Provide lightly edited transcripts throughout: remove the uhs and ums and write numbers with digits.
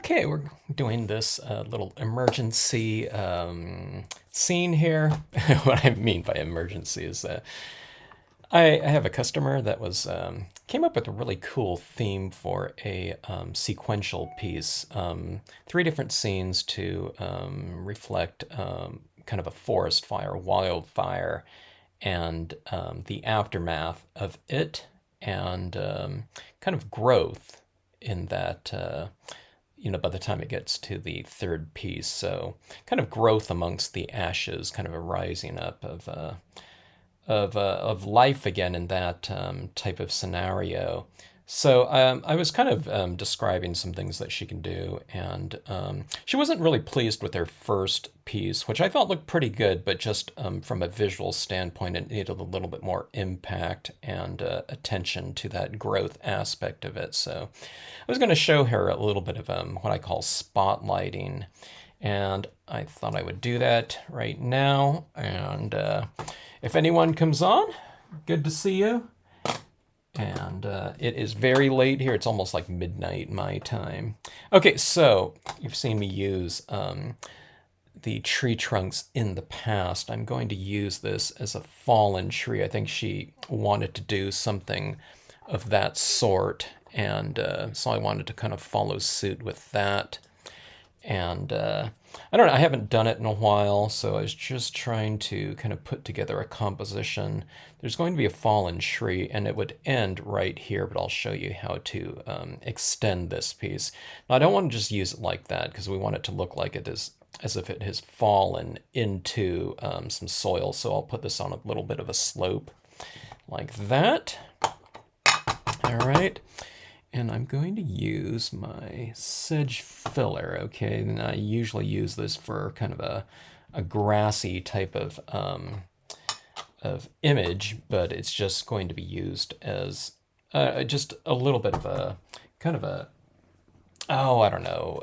Okay, we're doing this little emergency scene here. What I mean by emergency is I have a customer that was came up with a really cool theme for a sequential piece. Three different scenes to reflect kind of a forest fire, wildfire, and the aftermath of it, and kind of growth in that. By the time it gets to the third piece, so kind of growth amongst the ashes, kind of a rising up of life again in that type of scenario. So I was kind of describing some things that she can do, and she wasn't really pleased with her first piece, which I thought looked pretty good, but just from a visual standpoint, it needed a little bit more impact and attention to that growth aspect of it. So I was going to show her a little bit of what I call spotlighting, and I thought I would do that right now. And if anyone comes on, good to see you. And it is very late here. It's almost like midnight my time. Okay, so you've seen me use the tree trunks in the past. I'm going to use this as a fallen tree. I think she wanted to do something of that sort, and so I wanted to kind of follow suit with that. And I don't know, I haven't done it in a while, so I was just trying to kind of put together a composition. There's going to be a fallen tree, and it would end right here, but I'll show you how to extend this piece. Now, I don't want to just use it like that, because we want it to look like it is as if it has fallen into some soil, so I'll put this on a little bit of a slope like that. All right. And I'm going to use my sedge filler, okay? And I usually use this for kind of a grassy type of image, but it's just going to be used as just a little bit of a kind of a, oh, I don't know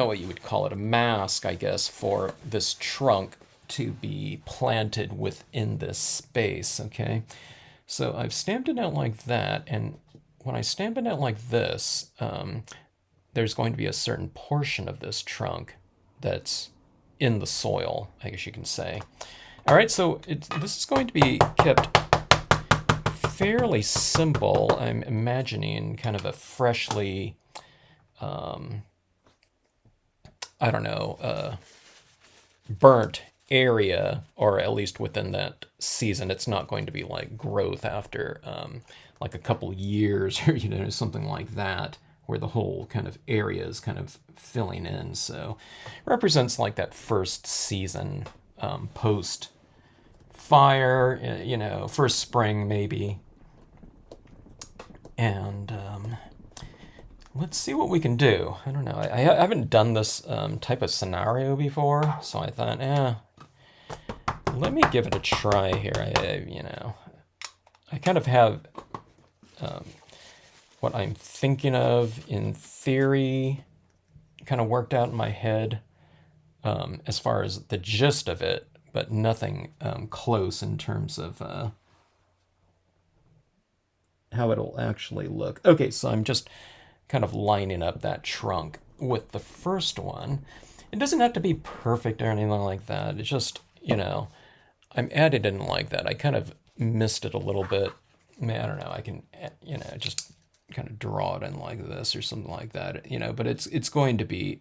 what you would call it, a mask, I guess, for this trunk to be planted within this space, okay? So I've stamped it out like that, and when I stamp it out like this, there's going to be a certain portion of this trunk that's in the soil, I guess you can say. All right, so this is going to be kept fairly simple. I'm imagining kind of a freshly, I don't know, burnt area, or at least within that season. It's not going to be like growth after like a couple years or something like that, where the whole kind of area is kind of filling in. So it represents like that first season post fire, first spring maybe. And let's see what we can do. I don't know. I haven't done this type of scenario before, so I thought, let me give it a try here. I kind of have what I'm thinking of in theory kind of worked out in my head as far as the gist of it, but nothing close in terms of how it'll actually look. Okay, so I'm just kind of lining up that trunk with the first one. It doesn't have to be perfect or anything like that. It's just, I'm adding in like that. I kind of missed it a little bit. I don't know. I can, just kind of draw it in like this or something like that, but it's going to be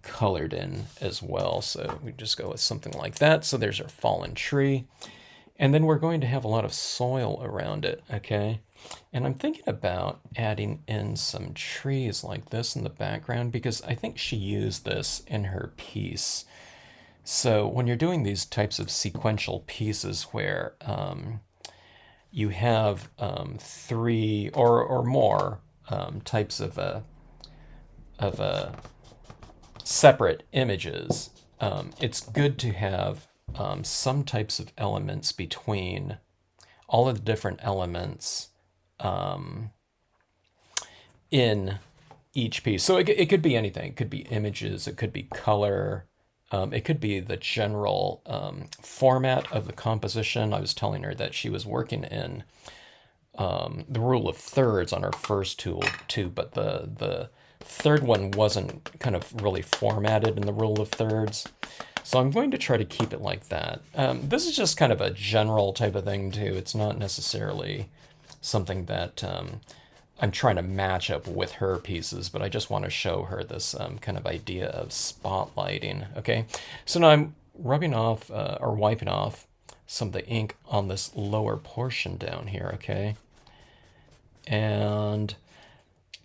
colored in as well. So we just go with something like that. So there's our fallen tree. And then we're going to have a lot of soil around it, okay? And I'm thinking about adding in some trees like this in the background, because I think she used this in her piece. So when you're doing these types of sequential pieces where you have three or more types of separate images, it's good to have some types of elements between all of the different elements in each piece. So it could be anything. It could be images, it could be color, it could be the general format of the composition. I was telling her that she was working in the rule of thirds on our first tool too, but the third one wasn't kind of really formatted in the rule of thirds. So I'm going to try to keep it like that. This is just kind of a general type of thing too. It's not necessarily something that I'm trying to match up with her pieces, but I just want to show her this kind of idea of spotlighting. Okay, so now I'm rubbing off or wiping off some of the ink on this lower portion down here, okay? And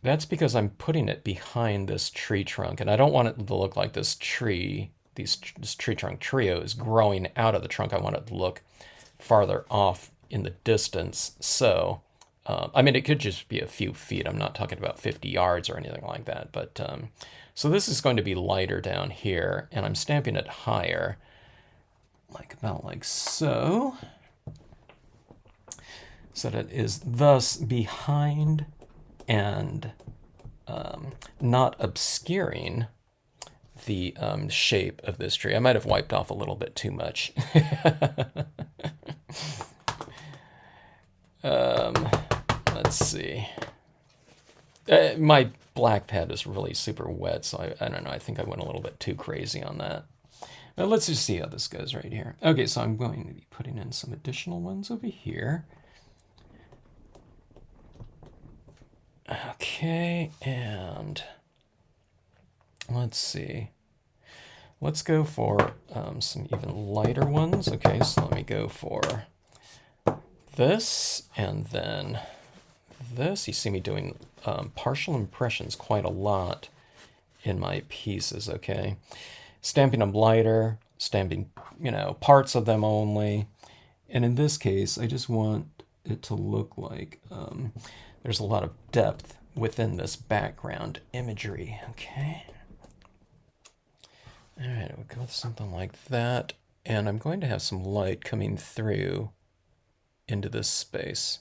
that's because I'm putting it behind this tree trunk, and I don't want it to look like this tree trunk trio is growing out of the trunk. I want it to look farther off in the distance. So, I mean, it could just be a few feet. I'm not talking about 50 yards or anything like that. But so this is going to be lighter down here, and I'm stamping it higher, like about like so. So that it is thus behind and not obscuring the shape of this tree. I might have wiped off a little bit too much. Let's see. My black pad is really super wet, so I don't know. I think I went a little bit too crazy on that. Now let's just see how this goes right here. Okay, so I'm going to be putting in some additional ones over here. Okay, and let's see. Let's go for some even lighter ones. Okay, so let me go for this and then this. You see me doing partial impressions quite a lot in my pieces, okay? Stamping them lighter, stamping, you know, parts of them only. And in this case, I just want it to look like there's a lot of depth within this background imagery, okay? All right, we'll go with something like that. And I'm going to have some light coming through into this space.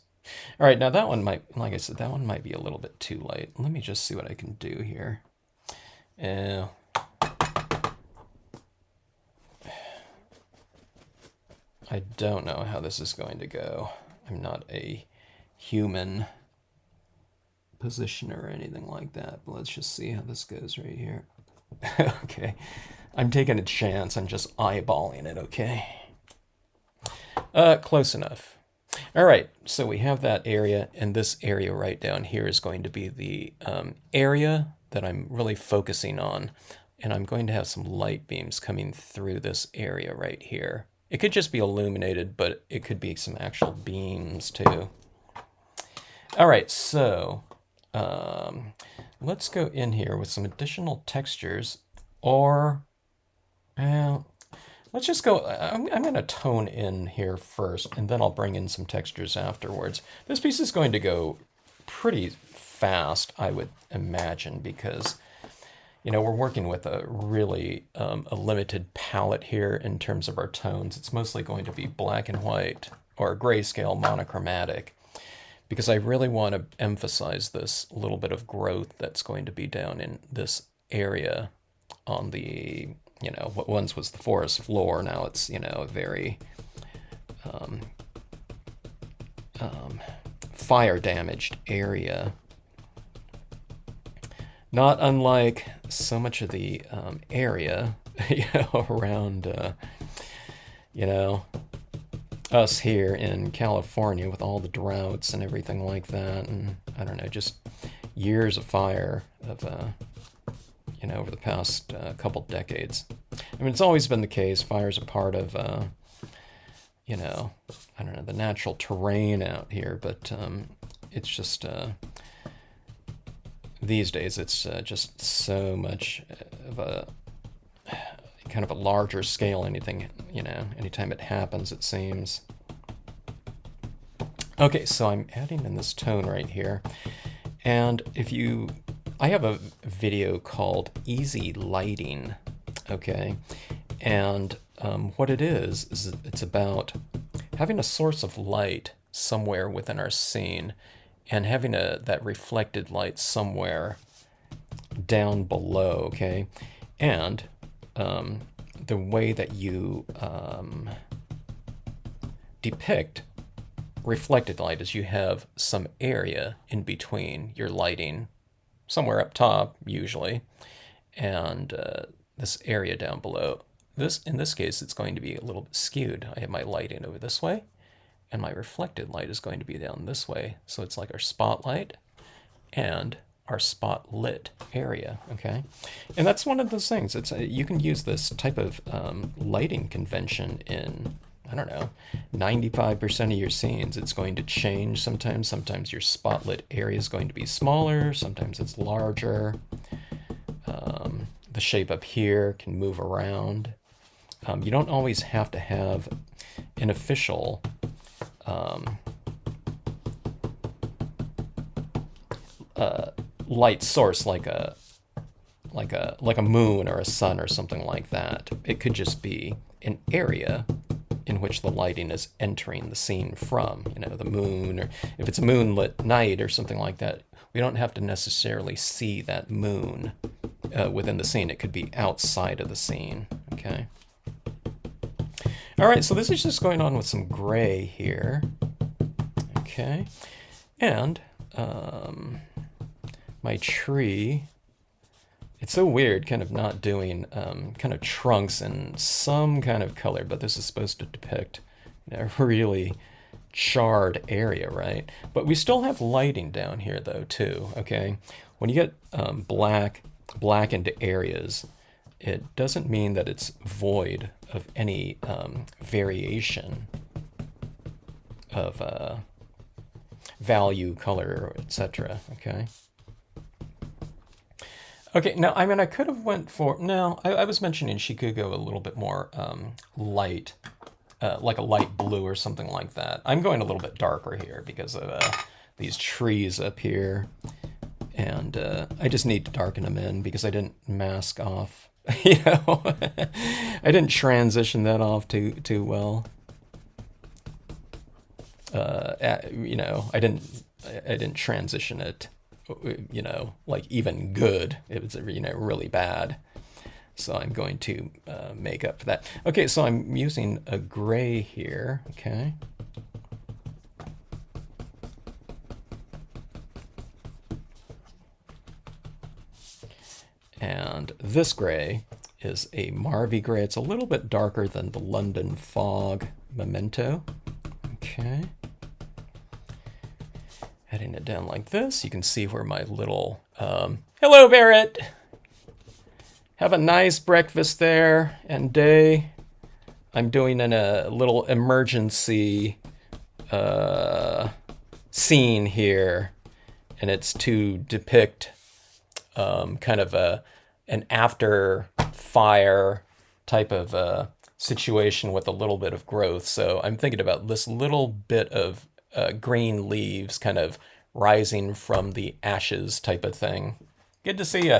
All right, now that one might, like I said, that one might be a little bit too light. Let me just see what I can do here. I don't know how this is going to go. I'm not a human positioner or anything like that, but let's just see how this goes right here. Okay, I'm taking a chance. I'm just eyeballing it, okay? Close enough. All right, so we have that area, and this area right down here is going to be the area that I'm really focusing on, and I'm going to have some light beams coming through this area right here. It could just be illuminated, but it could be some actual beams too. All right, so let's go in here with some additional textures, or let's just go, I'm going to tone in here first, and then I'll bring in some textures afterwards. This piece is going to go pretty fast, I would imagine, because, you know, we're working with a really a limited palette here in terms of our tones. It's mostly going to be black and white or grayscale monochromatic, because I really want to emphasize this little bit of growth that's going to be down in this area on the, you know, what once was the forest floor. Now it's, you know, a very fire damaged area. Not unlike so much of the area, you know, around, you know, us here in California with all the droughts and everything like that, and I don't know, just years of fire of, you know, over the past couple decades. I mean, it's always been the case. Fire's a part of, you know, I don't know, the natural terrain out here, but it's just, these days it's just so much of a kind of a larger scale. Anything, you know, anytime it happens, it seems. Okay, so I'm adding in this tone right here, and I have a video called Easy Lighting, okay, and what it is it's about having a source of light somewhere within our scene and having that reflected light somewhere down below, okay, and the way that you depict reflected light is you have some area in between your lighting, somewhere up top usually, and this area down below. In this case, it's going to be a little bit skewed. I have my lighting over this way, and my reflected light is going to be down this way. So it's like our spotlight and our spotlit area, okay? And that's one of those things. You can use this type of lighting convention in, I don't know, 95% of your scenes. It's going to change sometimes. Sometimes your spotlit area is going to be smaller. Sometimes it's larger. The shape up here can move around. You don't always have to have an official light source like a moon or a sun or something like that. It could just be an area in which the lighting is entering the scene from, the moon, or if it's a moonlit night or something like that, we don't have to necessarily see that moon within the scene. It could be outside of the scene, okay? All right, so this is just going on with some gray here, okay? And my tree, it's so weird kind of not doing kind of trunks in some kind of color, but this is supposed to depict a really charred area, right? But we still have lighting down here though too, okay? When you get blackened areas, it doesn't mean that it's void of any variation of value, color, etc. Okay. Okay. Now, I mean, I could have went for. No, I was mentioning she could go a little bit more light, like a light blue or something like that. I'm going a little bit darker here because of these trees up here, and I just need to darken them in because I didn't mask off. I didn't transition that off too well. I didn't transition it, like even good. It was, really bad. So I'm going to make up for that. Okay, so I'm using a gray here, okay? And this gray is a Marvy gray. It's a little bit darker than the London Fog Memento. Okay. Heading it down like this, you can see where my little, hello, Barrett. Have a nice breakfast there and day. I'm doing a little emergency scene here, and it's to depict kind of an after fire type of situation with a little bit of growth. So I'm thinking about this little bit of green leaves kind of rising from the ashes type of thing. Good to see you.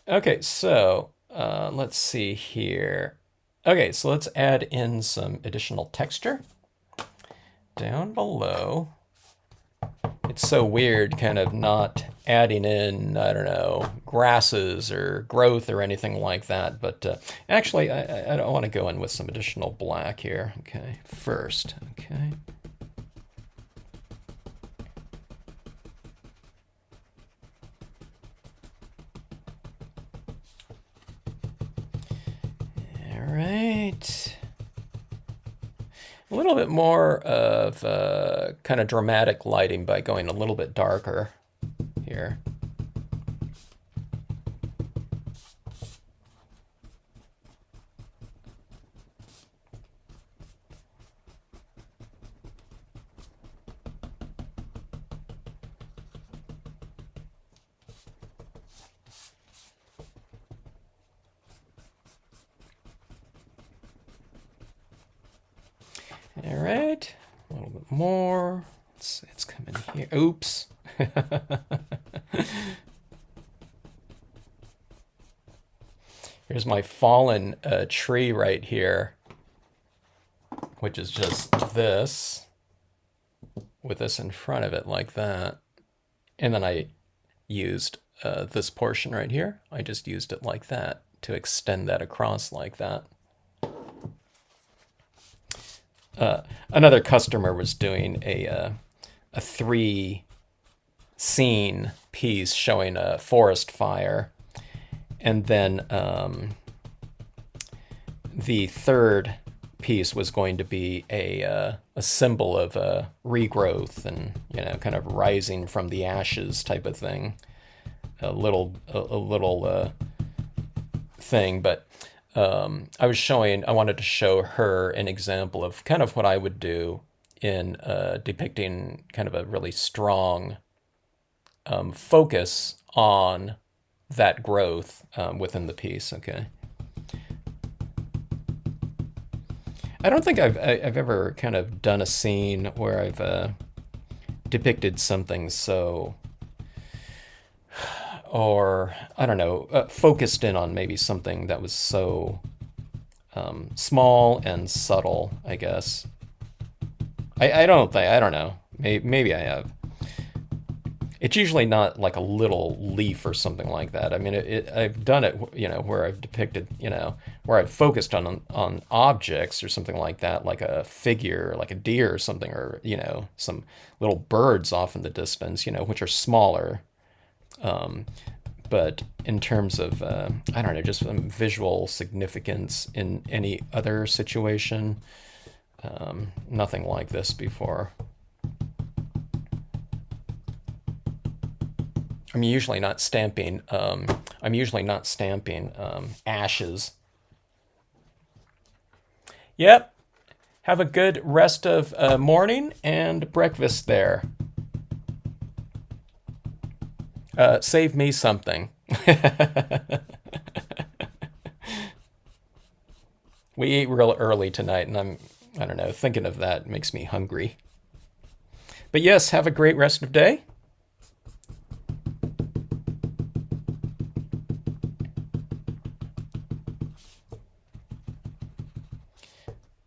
Okay, so let's see here. Okay, so let's add in some additional texture down below. It's so weird kind of not adding in, I don't know, grasses or growth or anything like that. But actually, I don't want to go in with some additional black here. Okay, first, okay. All right. A little bit more of kind of dramatic lighting by going a little bit darker here. All right, a little bit more. It's coming here. Oops. Here's my fallen tree right here, which is just this, with this in front of it like that. And then I used this portion right here. I just used it like that to extend that across like that. Another customer was doing a three scene piece showing a forest fire, and then the third piece was going to be a symbol of regrowth and kind of rising from the ashes type of thing. A little thing, but I wanted to show her an example of kind of what I would do in depicting kind of a really strong focus on that growth within the piece. Okay. I don't think I've ever kind of done a scene where I've depicted something so, or I don't know, focused in on maybe something that was so small and subtle, I guess. I don't know. Maybe I have. It's usually not like a little leaf or something like that. I mean, I've done it, where I've depicted, where I've focused on objects or something like that, like a figure, like a deer or something, or some little birds off in the distance, which are smaller. But in terms of, I don't know, just visual significance in any other situation, nothing like this before. I'm usually not stamping. Ashes. Yep. Have a good rest of morning and breakfast there. Save me something. We ate real early tonight, and I don't know, thinking of that makes me hungry. But yes, have a great rest of day.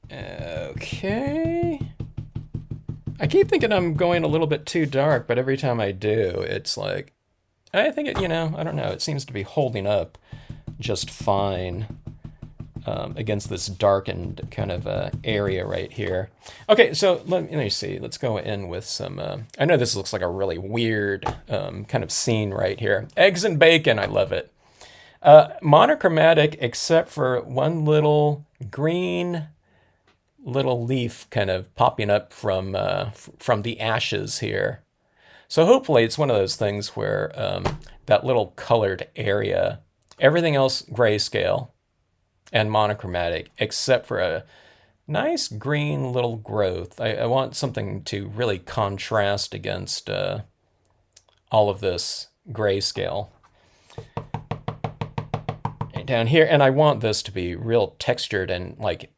Okay. I keep thinking I'm going a little bit too dark, but every time I do, it's like, I think I don't know, it seems to be holding up just fine against this darkened kind of area right here. Okay, so let me see. Let's go in with some, I know this looks like a really weird kind of scene right here. Eggs and bacon, I love it. Monochromatic except for one little green little leaf kind of popping up from the ashes here. So hopefully it's one of those things where that little colored area, everything else grayscale and monochromatic, except for a nice green little growth. I want something to really contrast against all of this grayscale. Down here, and I want this to be real textured and like,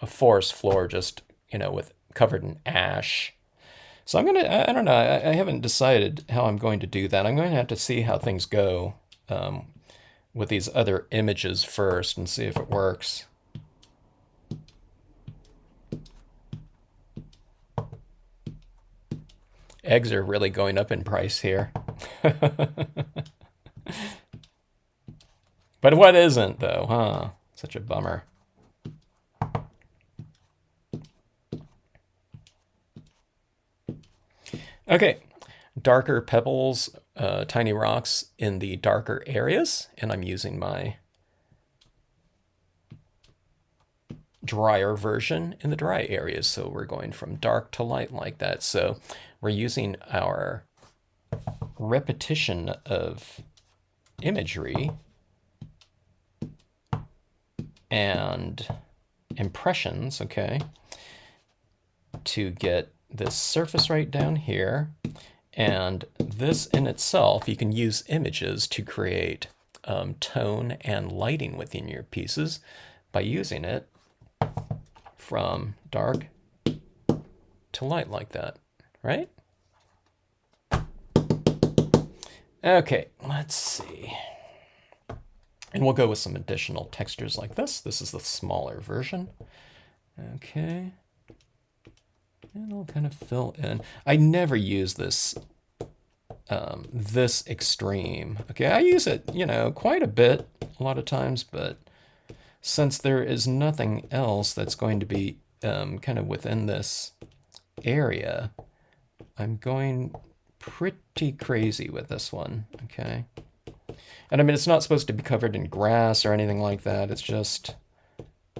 a forest floor just, with covered in ash. So I don't know, I haven't decided how I'm going to do that. I'm going to have to see how things go with these other images first and see if it works. Eggs are really going up in price here. But what isn't, though, huh? Such a bummer. Okay, darker pebbles, tiny rocks in the darker areas, and I'm using my drier version in the dry areas. So we're going from dark to light like that. So we're using our repetition of imagery and impressions, okay, to get this surface right down here. And this in itself, you can use images to create tone and lighting within your pieces by using it from dark to light like that, right? Okay, let's see. And we'll go with some additional textures like this. This is the smaller version. Okay. And I'll kind of fill in. I never use this this extreme. Okay, I use it, quite a bit a lot of times, but since there is nothing else that's going to be kind of within this area, I'm going pretty crazy with this one, okay? And I mean, it's not supposed to be covered in grass or anything like that. It's just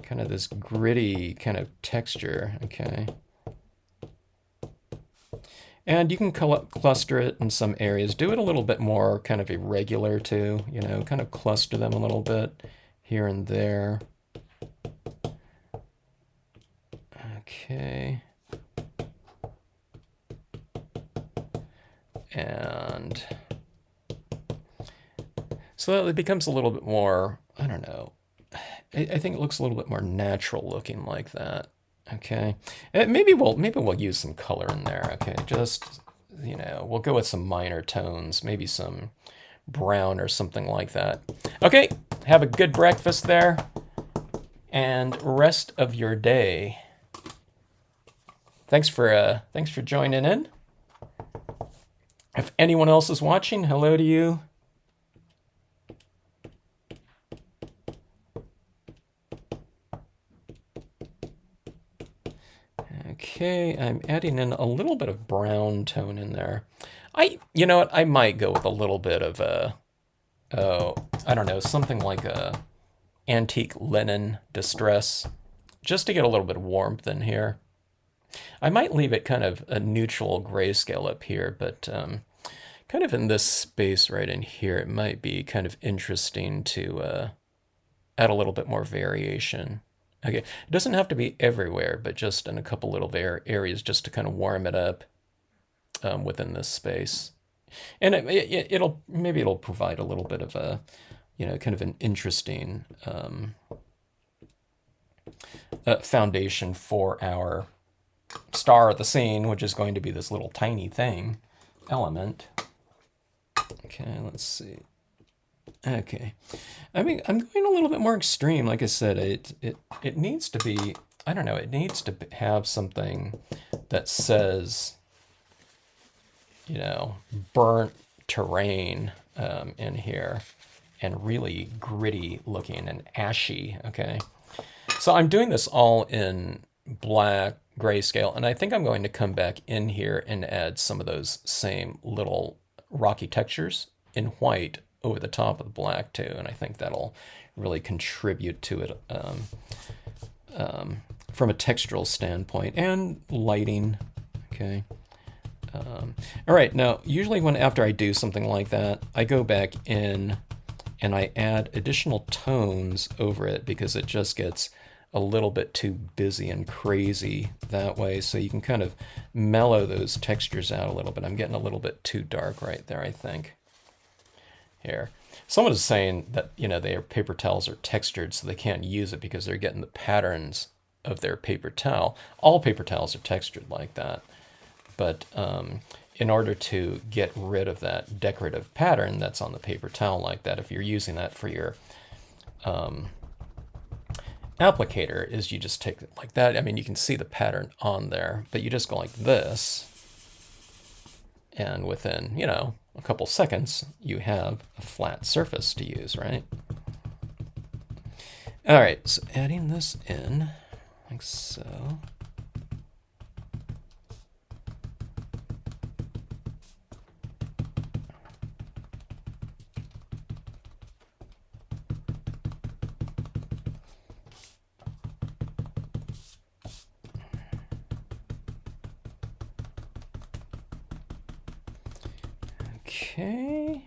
kind of this gritty kind of texture, okay? And you can cluster it in some areas. Do it a little bit more kind of irregular too, you know, kind of cluster them a little bit here and there. Okay. And so that it becomes a little bit more, I don't know, I think it looks a little bit more natural looking like that. Okay, maybe we'll use some color in there. Okay, just, you know, we'll go with some minor tones, maybe some brown or something like that. Okay, have a good breakfast there, and rest of your day. Thanks for joining in. If anyone else is watching, hello to you. Okay, I'm adding in a little bit of brown tone in there. You know what, I might go with a little bit of a, oh, I don't know, something like a antique linen distress, just to get a little bit of warmth in here. I might leave it kind of a neutral grayscale up here, but kind of in this space right in here, it might be kind of interesting to add a little bit more variation. Okay, it doesn't have to be everywhere, but just in a couple little areas just to kind of warm it up within this space. And maybe it'll provide a little bit of a, you know, kind of an interesting foundation for our star of the scene, which is going to be this little tiny thing element. Okay, let's see. Okay, I mean, I'm going a little bit more extreme. Like I said, it needs to be, I don't know, it needs to have something that says, you know, burnt terrain in here, and really gritty looking and ashy. Okay, so I'm doing this all in black grayscale, and I think I'm going to come back in here and add some of those same little rocky textures in white over the top of the black too, and I think that'll really contribute to it from a textural standpoint and lighting. Okay. All right, now usually after I do something like that, I go back in and I add additional tones over it because it just gets a little bit too busy and crazy that way. So you can kind of mellow those textures out a little bit. I'm getting a little bit too dark right there, I think. Here, someone is saying that, you know, their paper towels are textured, so they can't use it because they're getting the patterns of their paper towel. All paper towels are textured like that, but in order to get rid of that decorative pattern that's on the paper towel like that, if you're using that for your applicator, is you just take it like that. I mean, you can see the pattern on there, but you just go like this, and within, you know, a couple seconds, you have a flat surface to use, right? All right, so adding this in like so. Okay.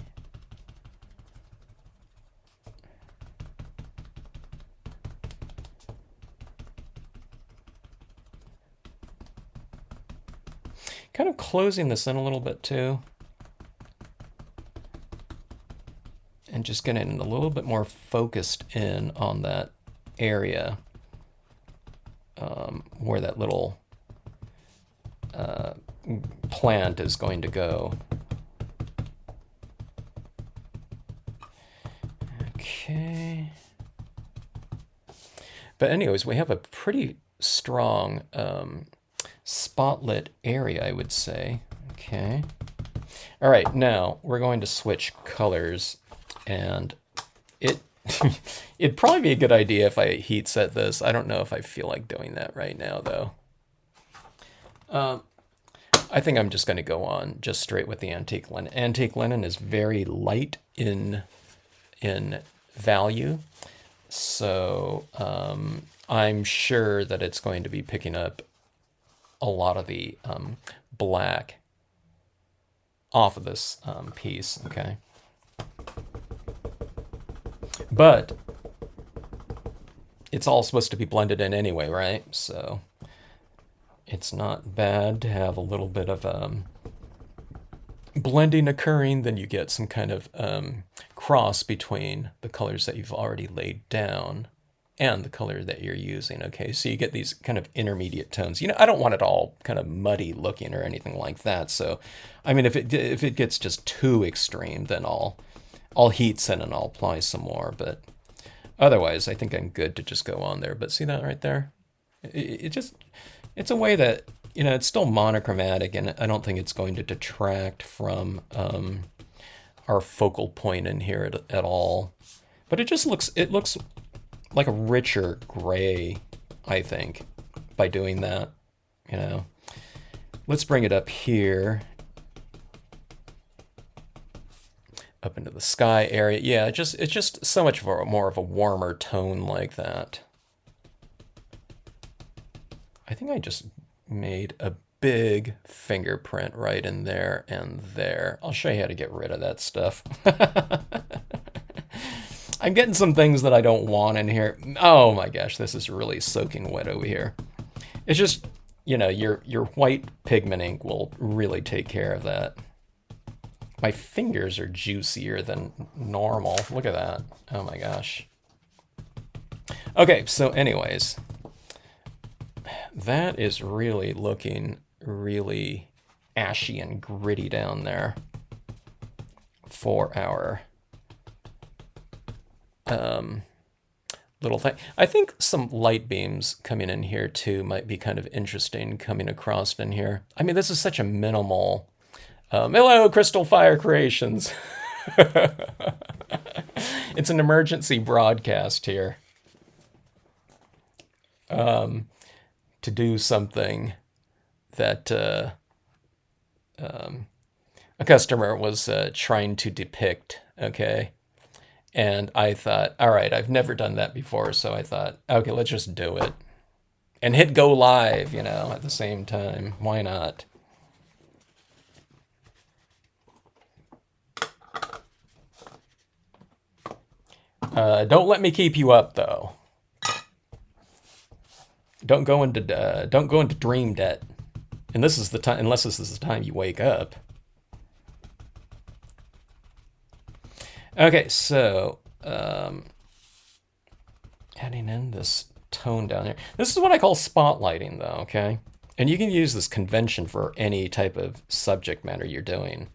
Kind of closing this in a little bit too. And just getting a little bit more focused in on that area where that little plant is going to go. Okay. But anyways, we have a pretty strong spotlit area, I would say. Okay. All right, now we're going to switch colors, and It'd probably be a good idea if I heat set this. I don't know if I feel like doing that right now, though. I think I'm just going to go on just straight with the antique linen. Antique linen is very light in value, so I'm sure that it's going to be picking up a lot of the black off of this piece, okay? But it's all supposed to be blended in anyway, right? So it's not bad to have a little bit of blending occurring. Then you get some kind of cross between the colors that you've already laid down and the color that you're using. Okay, so you get these kind of intermediate tones. You know, I don't want it all kind of muddy looking or anything like that. So, I mean, if it gets just too extreme, then I'll heat set and I'll apply some more. But otherwise, I think I'm good to just go on there. But see that right there? It just, it's a way that, you know, it's still monochromatic, and I don't think it's going to detract from our focal point in here at all. But it looks like a richer gray, I think, by doing that, you know. Let's bring it up here, up into the sky area. Yeah, it's just so much more of a warmer tone like that. I think I just made a big fingerprint right in there and there. I'll show you how to get rid of that stuff. I'm getting some things that I don't want in here. Oh my gosh, this is really soaking wet over here. It's just, you know, your white pigment ink will really take care of that. My fingers are juicier than normal. Look at that. Oh my gosh. Okay, so anyways, that is really looking really ashy and gritty down there for our little thing. I think some light beams coming in here too might be kind of interesting coming across in here. I mean, this is such a minimal. Hello, Crystal Fire Creations. It's an emergency broadcast here. To do something that a customer was trying to depict, okay? And I thought, all right, I've never done that before, so I thought, okay, let's just do it. And hit go live, you know, at the same time. Why not? Don't let me keep you up, though. Don't go into dream debt. And this is the time, unless this is the time you wake up. Okay, so adding in this tone down here. This is what I call spotlighting, though, okay? And you can use this convention for any type of subject matter you're doing.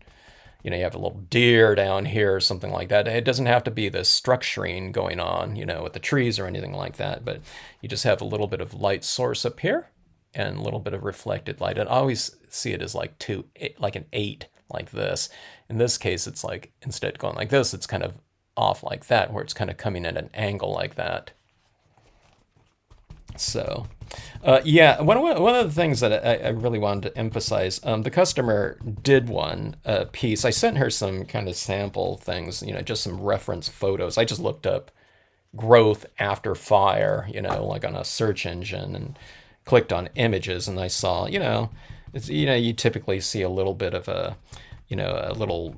You know, you have a little deer down here or something like that. It doesn't have to be the structuring going on, you know, with the trees or anything like that, but you just have a little bit of light source up here and a little bit of reflected light. And I always see it as like an 8, like this. In this case, it's like, instead of going like this, it's kind of off like that, where it's kind of coming at an angle like that. So, yeah, one of the things that I really wanted to emphasize, the customer did one piece. I sent her some kind of sample things, you know, just some reference photos. I just looked up growth after fire, you know, like on a search engine, and clicked on images, and I saw, you know, it's, you know, you typically see a little bit of a, you know, a little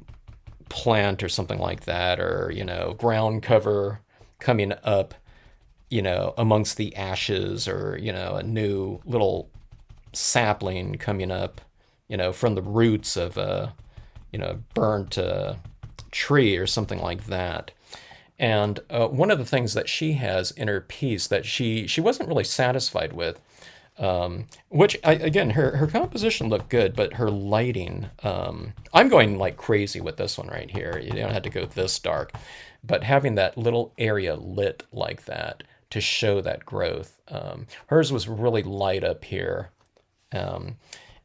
plant or something like that, or, you know, ground cover coming up, you know, amongst the ashes, or, you know, a new little sapling coming up, you know, from the roots of a, you know, burnt tree or something like that. And one of the things that she has in her piece that she wasn't really satisfied with, which again, her composition looked good, but her lighting, I'm going like crazy with this one right here. You don't have to go this dark, but having that little area lit like that to show that growth. Hers was really light up here, and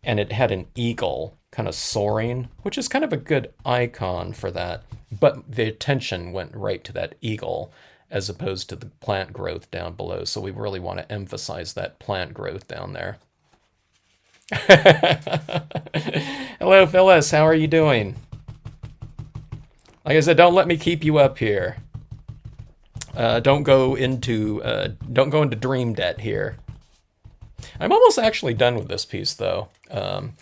it had an eagle kind of soaring, which is kind of a good icon for that. But the attention went right to that eagle, as opposed to the plant growth down below. So we really want to emphasize that plant growth down there. Hello, Phyllis. How are you doing? Like I said, don't let me keep you up here. Don't go into dream debt here. I'm almost actually done with this piece, though. I'm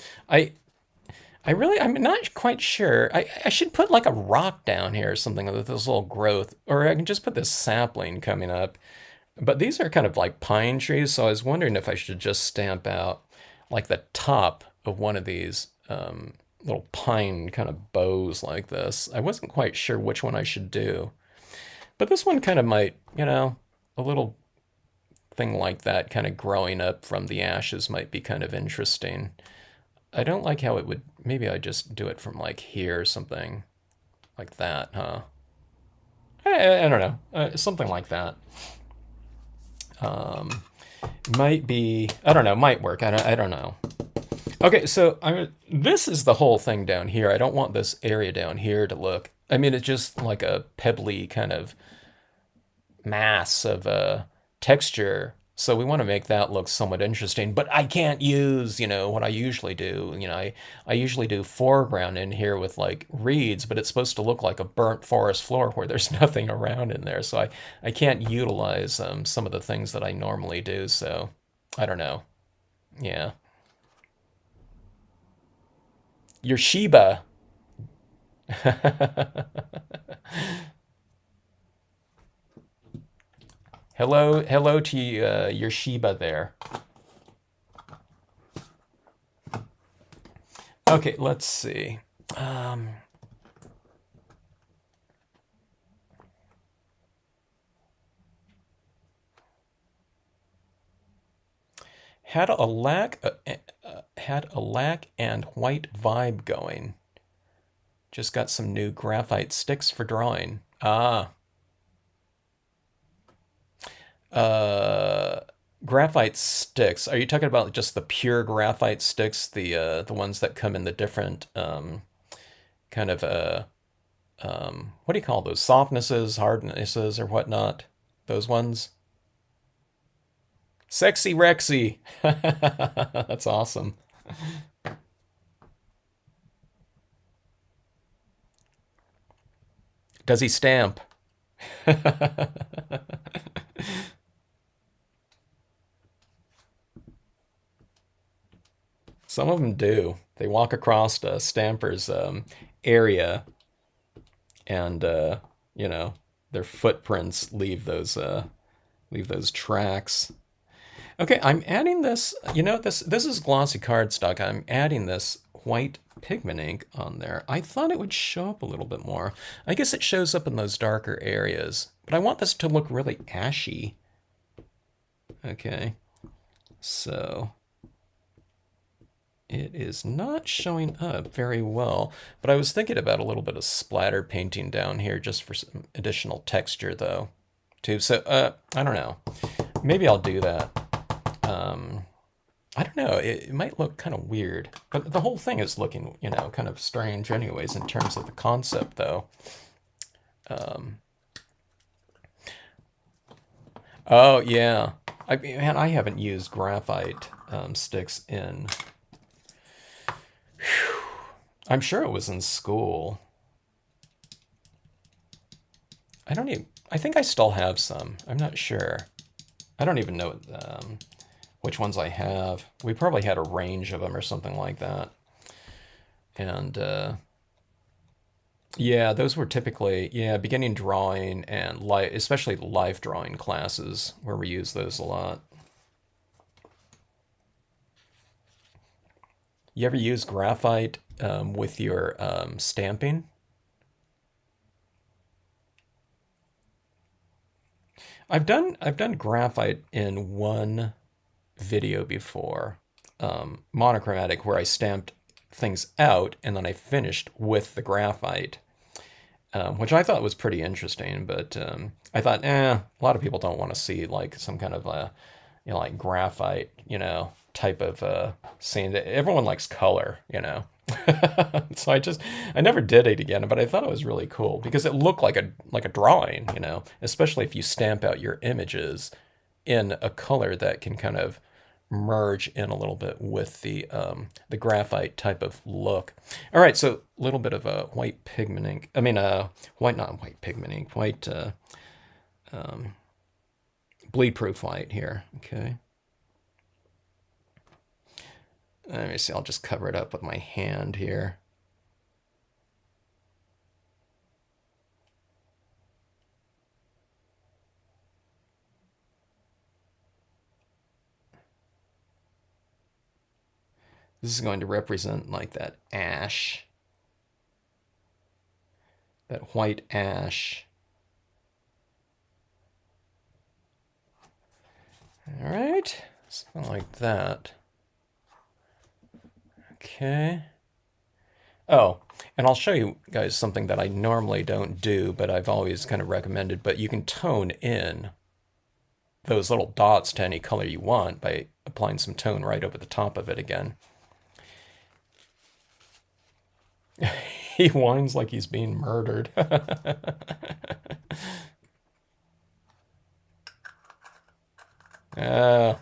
not quite sure. I should put like a rock down here or something with this little growth, or I can just put this sapling coming up. But these are kind of like pine trees, so I was wondering if I should just stamp out like the top of one of these little pine kind of bows like this. I wasn't quite sure which one I should do. But this one kind of might, a little thing like that kind of growing up from the ashes might be kind of interesting. I don't like how it would, maybe I just do it from like here or something like that, huh? I don't know, something like that. Might be, I don't know, might work, I don't know. Okay, so this is the whole thing down here. I don't want this area down here to look, I mean, it's just like a pebbly kind of mass of texture. So we want to make that look somewhat interesting, but I can't use, what I usually do. I usually do foreground in here with like reeds, but it's supposed to look like a burnt forest floor where there's nothing around in there. So I can't utilize some of the things that I normally do. So I don't know. Yeah. Your Sheba. Hello to your Sheba there. Okay, let's see. Had a lack and white vibe going. Just got some new graphite sticks for drawing. Ah. Graphite sticks. Are you talking about just the pure graphite sticks, the ones that come in the different kind of what do you call those? Softnesses, hardnesses, or whatnot? Those ones? Sexy Rexy. That's awesome. Does he stamp? Some of them do. They walk across a stamper's area, and their footprints leave those tracks. Okay, I'm adding this. This is glossy cardstock. I'm adding this white pigment ink on there. I thought it would show up a little bit more. I guess it shows up in those darker areas, but I want this to look really ashy. Okay, so it is not showing up very well, but I was thinking about a little bit of splatter painting down here just for some additional texture though, too. So, I don't know. Maybe I'll do that. I don't know. It might look kind of weird, but the whole thing is looking, kind of strange anyways in terms of the concept though. Oh yeah. Man, I haven't used graphite sticks in. I'm sure it was in school. I think I still have some. I'm not sure. I don't even know which ones I have. We probably had a range of them or something like that. And yeah, those were typically, beginning drawing and especially life drawing classes where we use those a lot. You ever use graphite with your stamping? I've done graphite in one video before, monochromatic, where I stamped things out and then I finished with the graphite, which I thought was pretty interesting. But I thought, a lot of people don't want to see like some kind of like graphite, type of scene. That everyone likes color. So I never did it again, but I thought it was really cool because it looked like a drawing, you know, especially if you stamp out your images in a color that can kind of merge in a little bit with the graphite type of look. All right, so a little bit of a white pigment ink. I mean, white, not white pigment ink, white bleed proof white here. Okay. Let me see, I'll just cover it up with my hand here. This is going to represent like that ash, that white ash. All right, something like that. Okay. Oh, and I'll show you guys something that I normally don't do, but I've always kind of recommended, but you can tone in those little dots to any color you want by applying some tone right over the top of it again. He whines like he's being murdered. uh,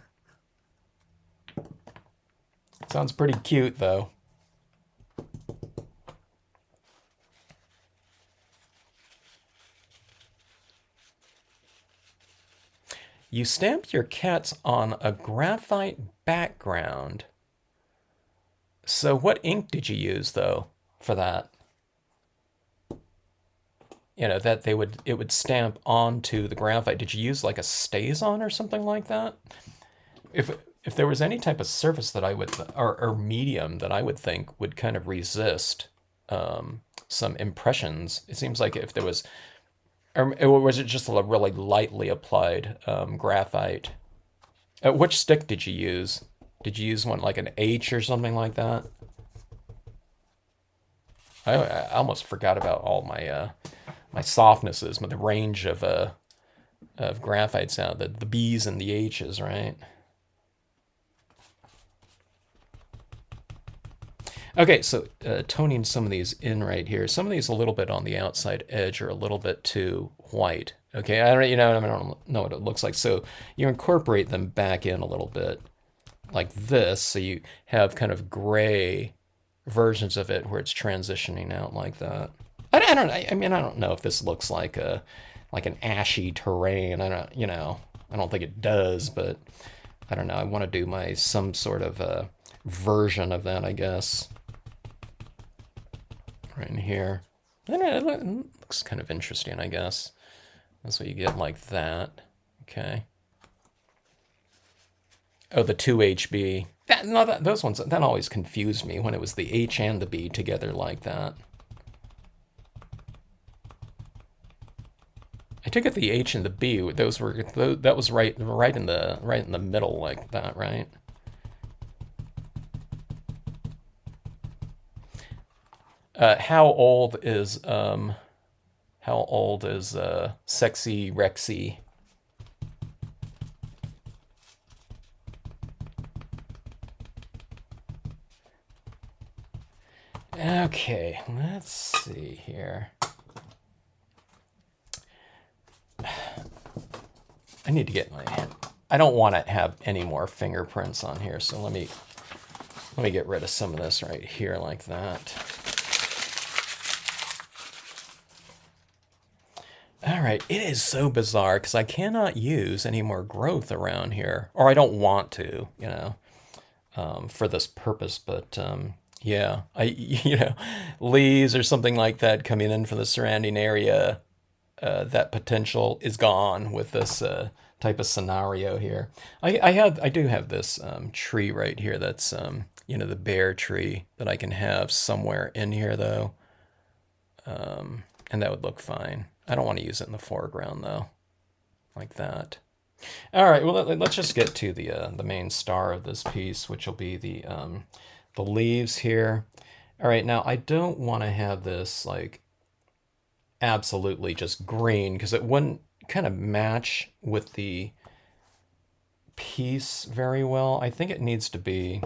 Sounds pretty cute, though. You stamped your cats on a graphite background. So what ink did you use, though, for that? You know, that it would stamp onto the graphite. Did you use like a StazOn or something like that? If if there was any type of surface that I would, or medium that I would think would kind of resist some impressions, it seems like if there was, or was it just a really lightly applied graphite? Which stick did you use? Did you use one like an H or something like that? I almost forgot about all my my softnesses, the range of graphite sound, the B's and the H's, right? Okay, so toning some of these in right here. Some of these a little bit on the outside edge are a little bit too white. Okay, I don't, you know, I don't know what it looks like. So you incorporate them back in a little bit like this, so you have kind of gray versions of it where it's transitioning out like that. I don't. I mean, I don't know if this looks like an ashy terrain. I don't. You know, I don't think it does, but I don't know. I want to do my some sort of version of that, I guess. Right in here. And it looks kind of interesting, I guess. That's what you get like that. Okay. Oh, the 2HB. Those ones, that always confused me when it was the H and the B together like that. I took it the H and the B. That was right in the middle like that, right? How old is Sexy Rexy? Okay, let's see here. I need to get my hand. I don't want to have any more fingerprints on here, so let me get rid of some of this right here like that. All right, it is so bizarre because I cannot use any more growth around here, or I don't want to, you know, for this purpose. But yeah, you know, leaves or something like that coming in from the surrounding area, that potential is gone with this type of scenario here. I do have this tree right here that's you know, the bear tree that I can have somewhere in here though, and that would look fine. I don't want to use it in the foreground though, like that. All right, well let's just get to the main star of this piece, which will be the leaves here. All right, now I don't want to have this like absolutely just green because it wouldn't kind of match with the piece very well. I think it needs to be,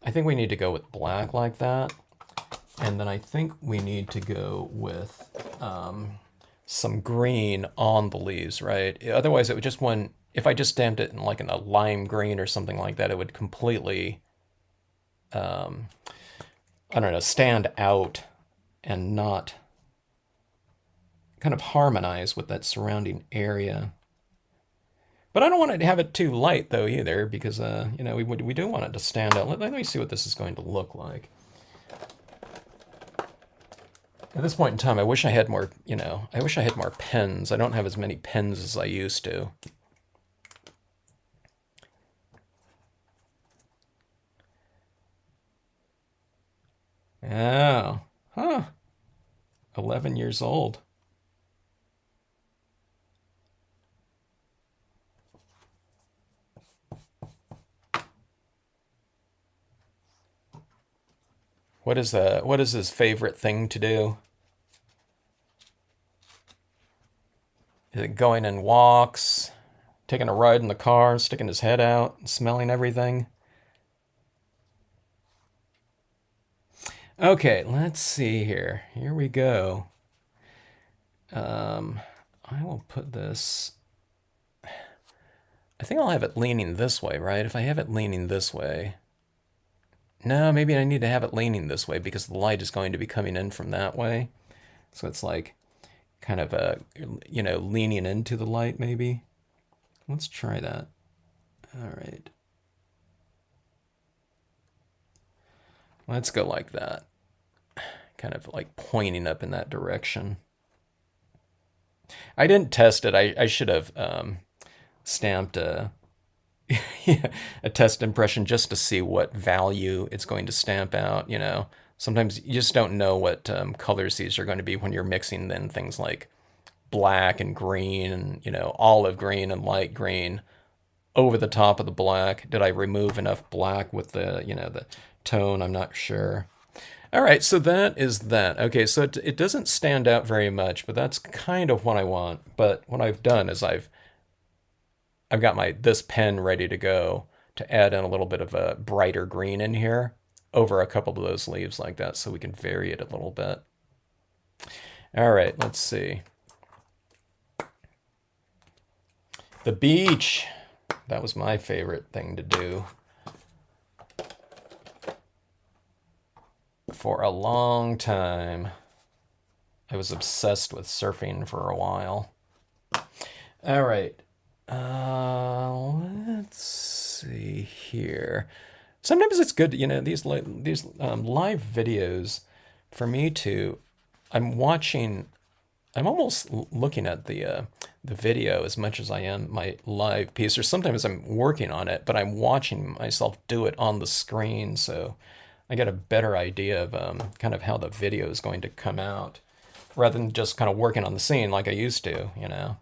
I think we need to go with black like that. And then I think we need to go with some green on the leaves, right? Otherwise, it would just if I just stamped it in like in a lime green or something like that, it would completely, I don't know, stand out and not kind of harmonize with that surrounding area. But I don't want to have it too light though either, because you know, we do want it to stand out. Let me see what this is going to look like. At this point in time, I wish I had more, you know, I wish I had more pens. I don't have as many pens as I used to. Oh, huh. 11 years old. What is his favorite thing to do? Is it going in walks, taking a ride in the car, sticking his head out, smelling everything? Okay, let's see here. Here we go. I will put this. I think I'll have it leaning this way, right? If I have it leaning this way. No, maybe I need to have it leaning this way because the light is going to be coming in from that way. So it's like kind of you know, leaning into the light maybe. Let's try that. All right. Let's go like that. Kind of like pointing up in that direction. I didn't test it. I should have stamped a, a test impression just to see what value it's going to stamp out, you know. Sometimes you just don't know what colors these are going to be when you're mixing then things like black and green and, you know, olive green and light green over the top of the black. Did I remove enough black with the, you know, the tone? I'm not sure. All right, so that is that. Okay, so it doesn't stand out very much, but that's kind of what I want. But what I've done is I've got this pen ready to go to add in a little bit of a brighter green in here over a couple of those leaves like that so we can vary it a little bit. All right, let's see. The beach. That was my favorite thing to do for a long time. I was obsessed with surfing for a while. All right. Let's see here. Sometimes it's good, you know, these live videos for me to. I'm almost looking at the video as much as I am my live piece. Or sometimes I'm working on it, but I'm watching myself do it on the screen, so I get a better idea of kind of how the video is going to come out, rather than just kind of working on the scene like I used to, you know.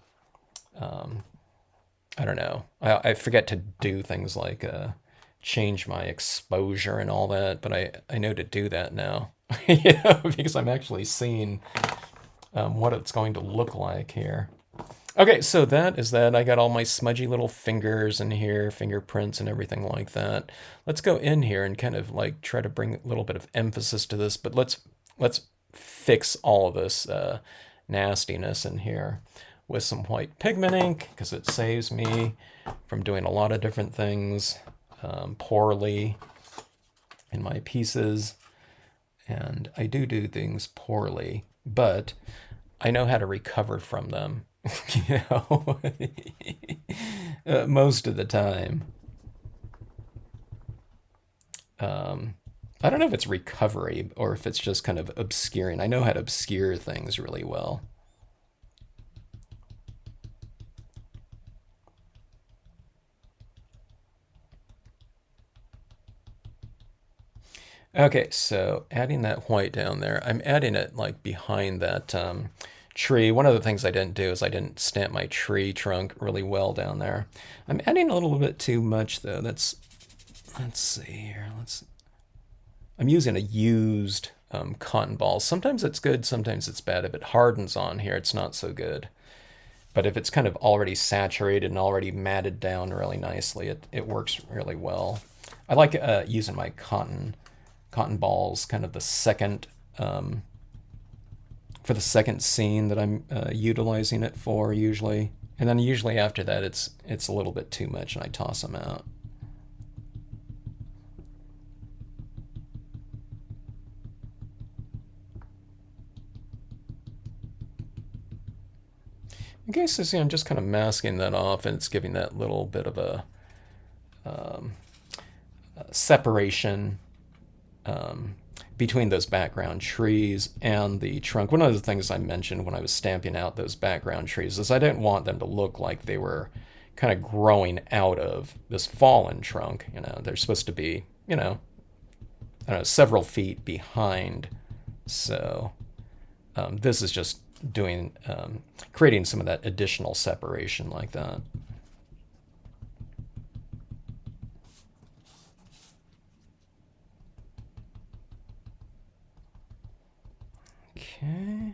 I don't know. I forget to do things like change my exposure and all that, but I know to do that now, you know, because I'm actually seeing what it's going to look like here. Okay, so that is that. I got all my smudgy little fingers in here, fingerprints and everything like that. Let's go in here and kind of like try to bring a little bit of emphasis to this, but let's fix all of this nastiness in here with some white pigment ink, because it saves me from doing a lot of different things poorly in my pieces. And I do things poorly, but I know how to recover from them, you know, most of the time. I don't know if it's recovery or if it's just kind of obscuring. I know how to obscure things really well. Okay, so adding that white down there, I'm adding it like behind that tree. One of the things I didn't do is I didn't stamp my tree trunk really well down there. I'm adding a little bit too much though. Let's see here. I'm using a used cotton ball. Sometimes it's good, sometimes it's bad. If it hardens on here, it's not so good. But if it's kind of already saturated and already matted down really nicely, it works really well. I like using my cotton balls, kind of the second for the second scene that I'm utilizing it for usually, and then usually after that it's a little bit too much and I toss them out. Okay, so see, I'm just kind of masking that off, and it's giving that little bit of a separation between those background trees and the trunk. One of the things I mentioned when I was stamping out those background trees is I didn't want them to look like they were kind of growing out of this fallen trunk. You know, they're supposed to be, you know, I don't know, several feet behind. So this is just doing, creating some of that additional separation like that. Okay.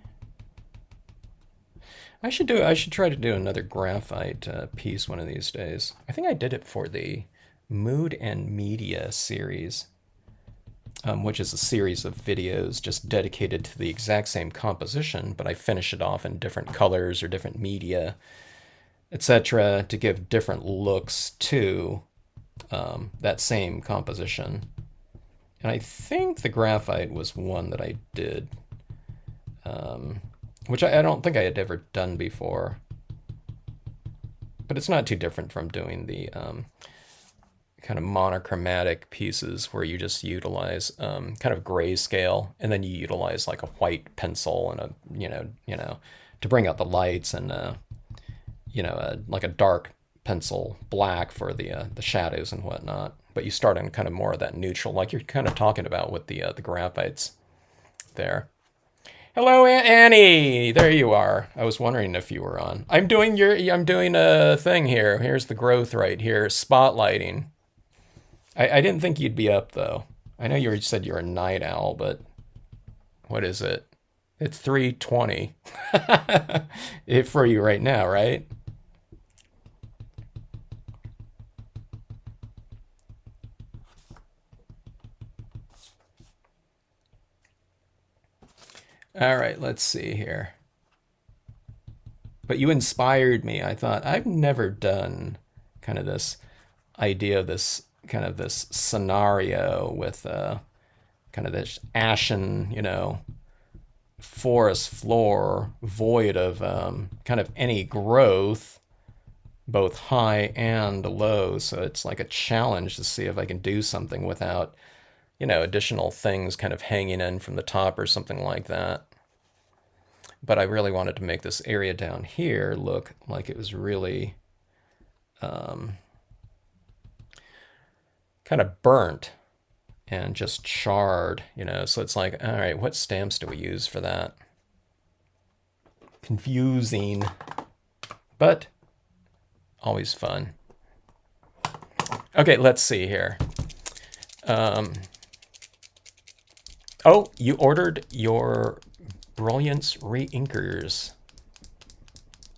I should try to do another graphite piece one of these days. I think I did it for the Mood and Media series, which is a series of videos just dedicated to the exact same composition, but I finish it off in different colors or different media, etc., to give different looks to that same composition. And I think the graphite was one that I did, which I don't think I had ever done before. But it's not too different from doing the kind of monochromatic pieces where you just utilize kind of grayscale, and then you utilize like a white pencil and a to bring out the lights, and like a dark pencil black for the shadows and whatnot. But you start on kind of more of that neutral, like you're kind of talking about with the graphites there. Hello, Annie. There you are. I was wondering if you were on. I'm doing a thing here. Here's the growth right here, spotlighting. I didn't think you'd be up though. I know you said you're a night owl, but what is it? It's 3:20 for you right now, right? All right, let's see here. But you inspired me. I thought I've never done kind of this idea of this kind of this scenario with kind of this ashen, forest floor void of kind of any growth, both high and low. So it's like a challenge to see if I can do something without, additional things kind of hanging in from the top or something like that. But I really wanted to make this area down here look like it was really kind of burnt and just charred, So it's like, all right, what stamps do we use for that? Confusing, but always fun. Okay, let's see here. Oh, you ordered your Brilliance re-inkers.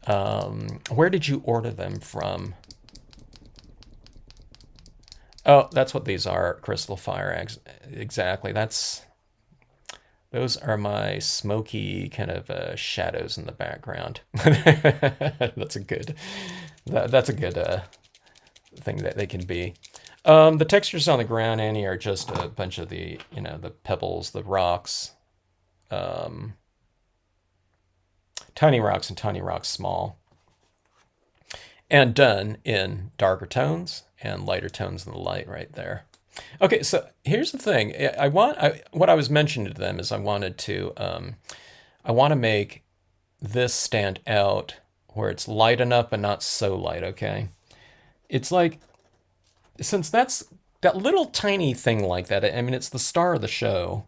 Where did you order them from? Oh, that's what these are, Crystal Fire. Exactly. Those are my smoky kind of shadows in the background. That's a good thing that they can be. The textures on the ground, Annie, are just a bunch of the the pebbles, the rocks, tiny rocks and tiny rocks small, and done in darker tones and lighter tones than the light right there. Okay, so here's the thing. What I was mentioning to them is I want to make this stand out where it's light enough but not so light, okay? It's like, since that's that little tiny thing like that, I mean, it's the star of the show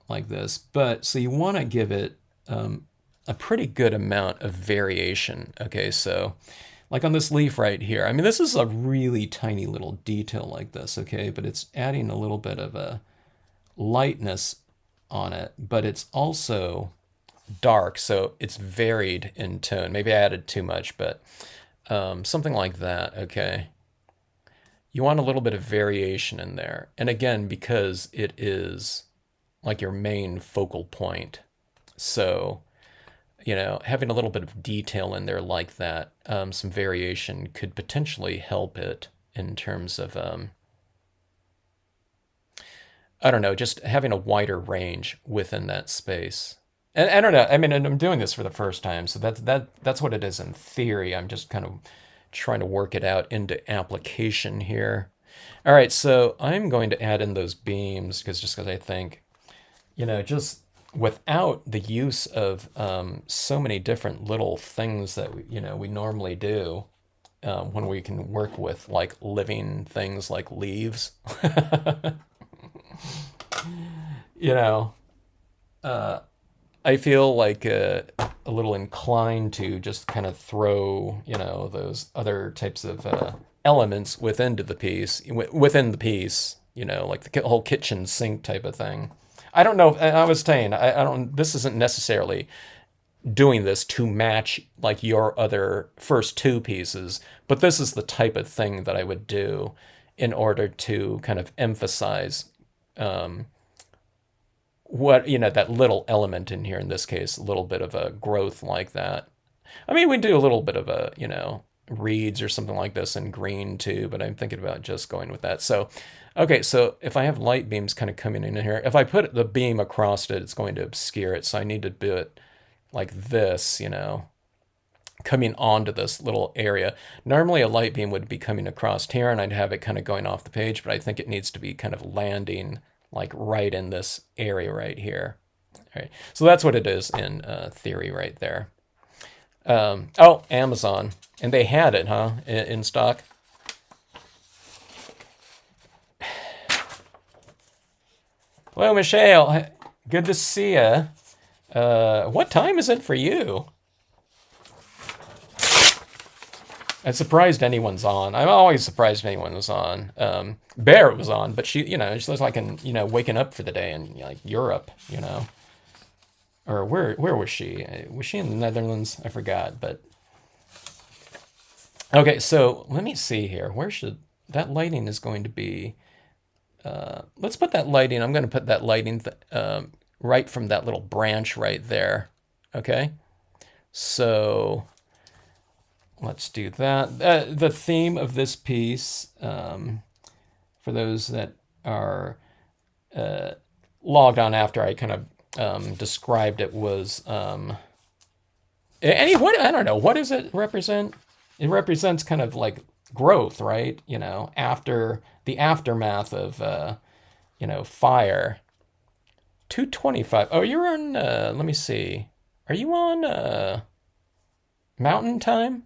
like this, but so you want to give it a pretty good amount of variation, okay? So like on this leaf right here, I mean, this is a really tiny little detail like this, okay? But it's adding a little bit of a lightness on it, but it's also dark, so it's varied in tone. Maybe I added too much, but something like that, okay? you want a little bit of variation in there. And again, because it is like your main focal point. So, having a little bit of detail in there like that, some variation could potentially help it in terms of, I don't know, just having a wider range within that space. And I don't know. I mean, and I'm doing this for the first time, so that's what it is in theory. I'm just kind of trying to work it out into application here. All right, so I'm going to add in those beams because I think, just without the use of so many different little things that we normally do when we can work with like living things like leaves, you know, uh, I feel like a little inclined to just kind of throw, those other types of elements within the piece, like the whole kitchen sink type of thing. I don't know. I was saying, I don't. This isn't necessarily doing this to match like your other first two pieces, but this is the type of thing that I would do in order to kind of emphasize um, what that little element in here, in this case a little bit of a growth like that. I mean, we do a little bit of a reeds or something like this in green too, but I'm thinking about just going with that. So okay, so if I have light beams kind of coming in here, if I put the beam across it, it's going to obscure it, so I need to do it like this, coming onto this little area. Normally a light beam would be coming across here and I'd have it kind of going off the page, but I think it needs to be kind of landing like right in this area right here. All right, so that's what it is in theory right there. Oh, Amazon. And they had it, huh, in stock? Hello, Michelle. Good to see you. What time is it for you? I'm surprised anyone's on. I'm always surprised anyone was on. Bear was on, but she looks like waking up for the day in like Europe, or where was she? Was she in the Netherlands? I forgot. But okay, so let me see here. Where should that lighting is going to be? Let's put that lighting. I'm going to put that lighting right from that little branch right there. Okay, so let's do that. The theme of this piece, for those that are logged on after I kind of described it, was what I don't know. What does it represent? It represents kind of like growth, right? After the aftermath of fire. 225. Oh, you're on. Let me see. Are you on Mountain Time?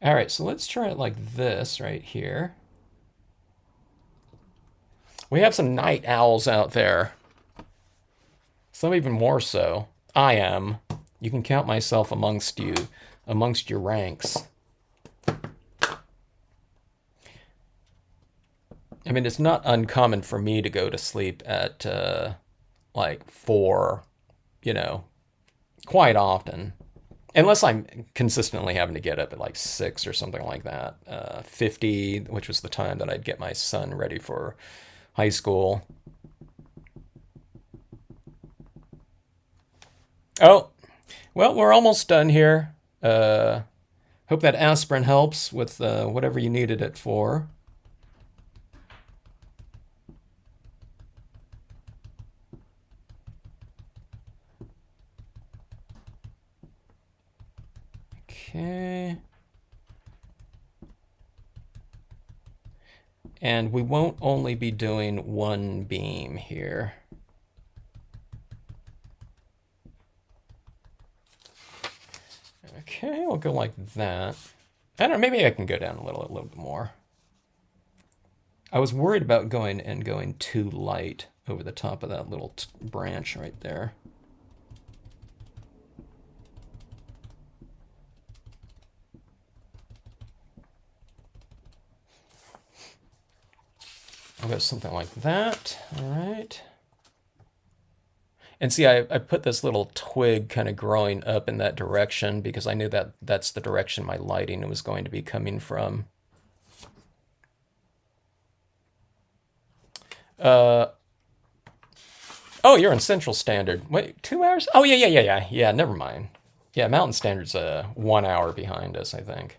All right, so let's try it like this right here. We have some night owls out there. Some even more so. I am. You can count myself amongst your ranks. I mean, it's not uncommon for me to go to sleep at like 4, quite often. Unless I'm consistently having to get up at like 6 or something like that. 50, which was the time that I'd get my son ready for high school. Oh, well, we're almost done here. Hope that aspirin helps with whatever you needed it for. Okay. And we won't only be doing one beam here. Okay, we'll go like that. I don't know, maybe I can go down a little bit more. I was worried about going too light over the top of that little branch right there. I'll go something like that. All right. And see, I put this little twig kind of growing up in that direction because I knew that that's the direction my lighting was going to be coming from. Oh, you're in Central Standard. Wait, 2 hours? Oh, yeah. Yeah, never mind. Yeah, Mountain Standard's 1 hour behind us, I think.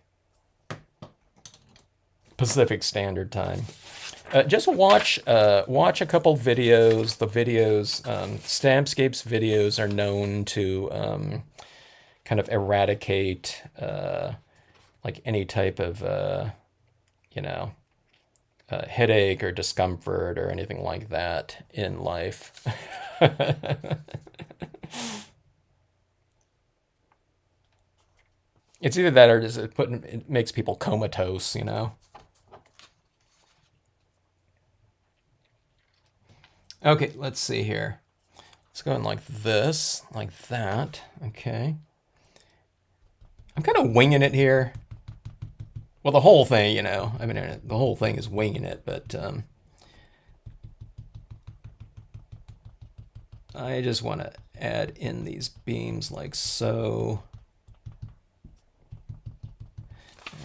Pacific Standard Time. Just watch a couple videos. The videos, Stampscapes videos are known to kind of eradicate like any type of you know headache or discomfort or anything like that in life. It's either that or it makes people comatose, you know. Okay, let's see here. It's going like this, like that. Okay. I'm kind of winging it here. Well, the whole thing, you know, I mean, the whole thing is winging it, but I just want to add in these beams like so.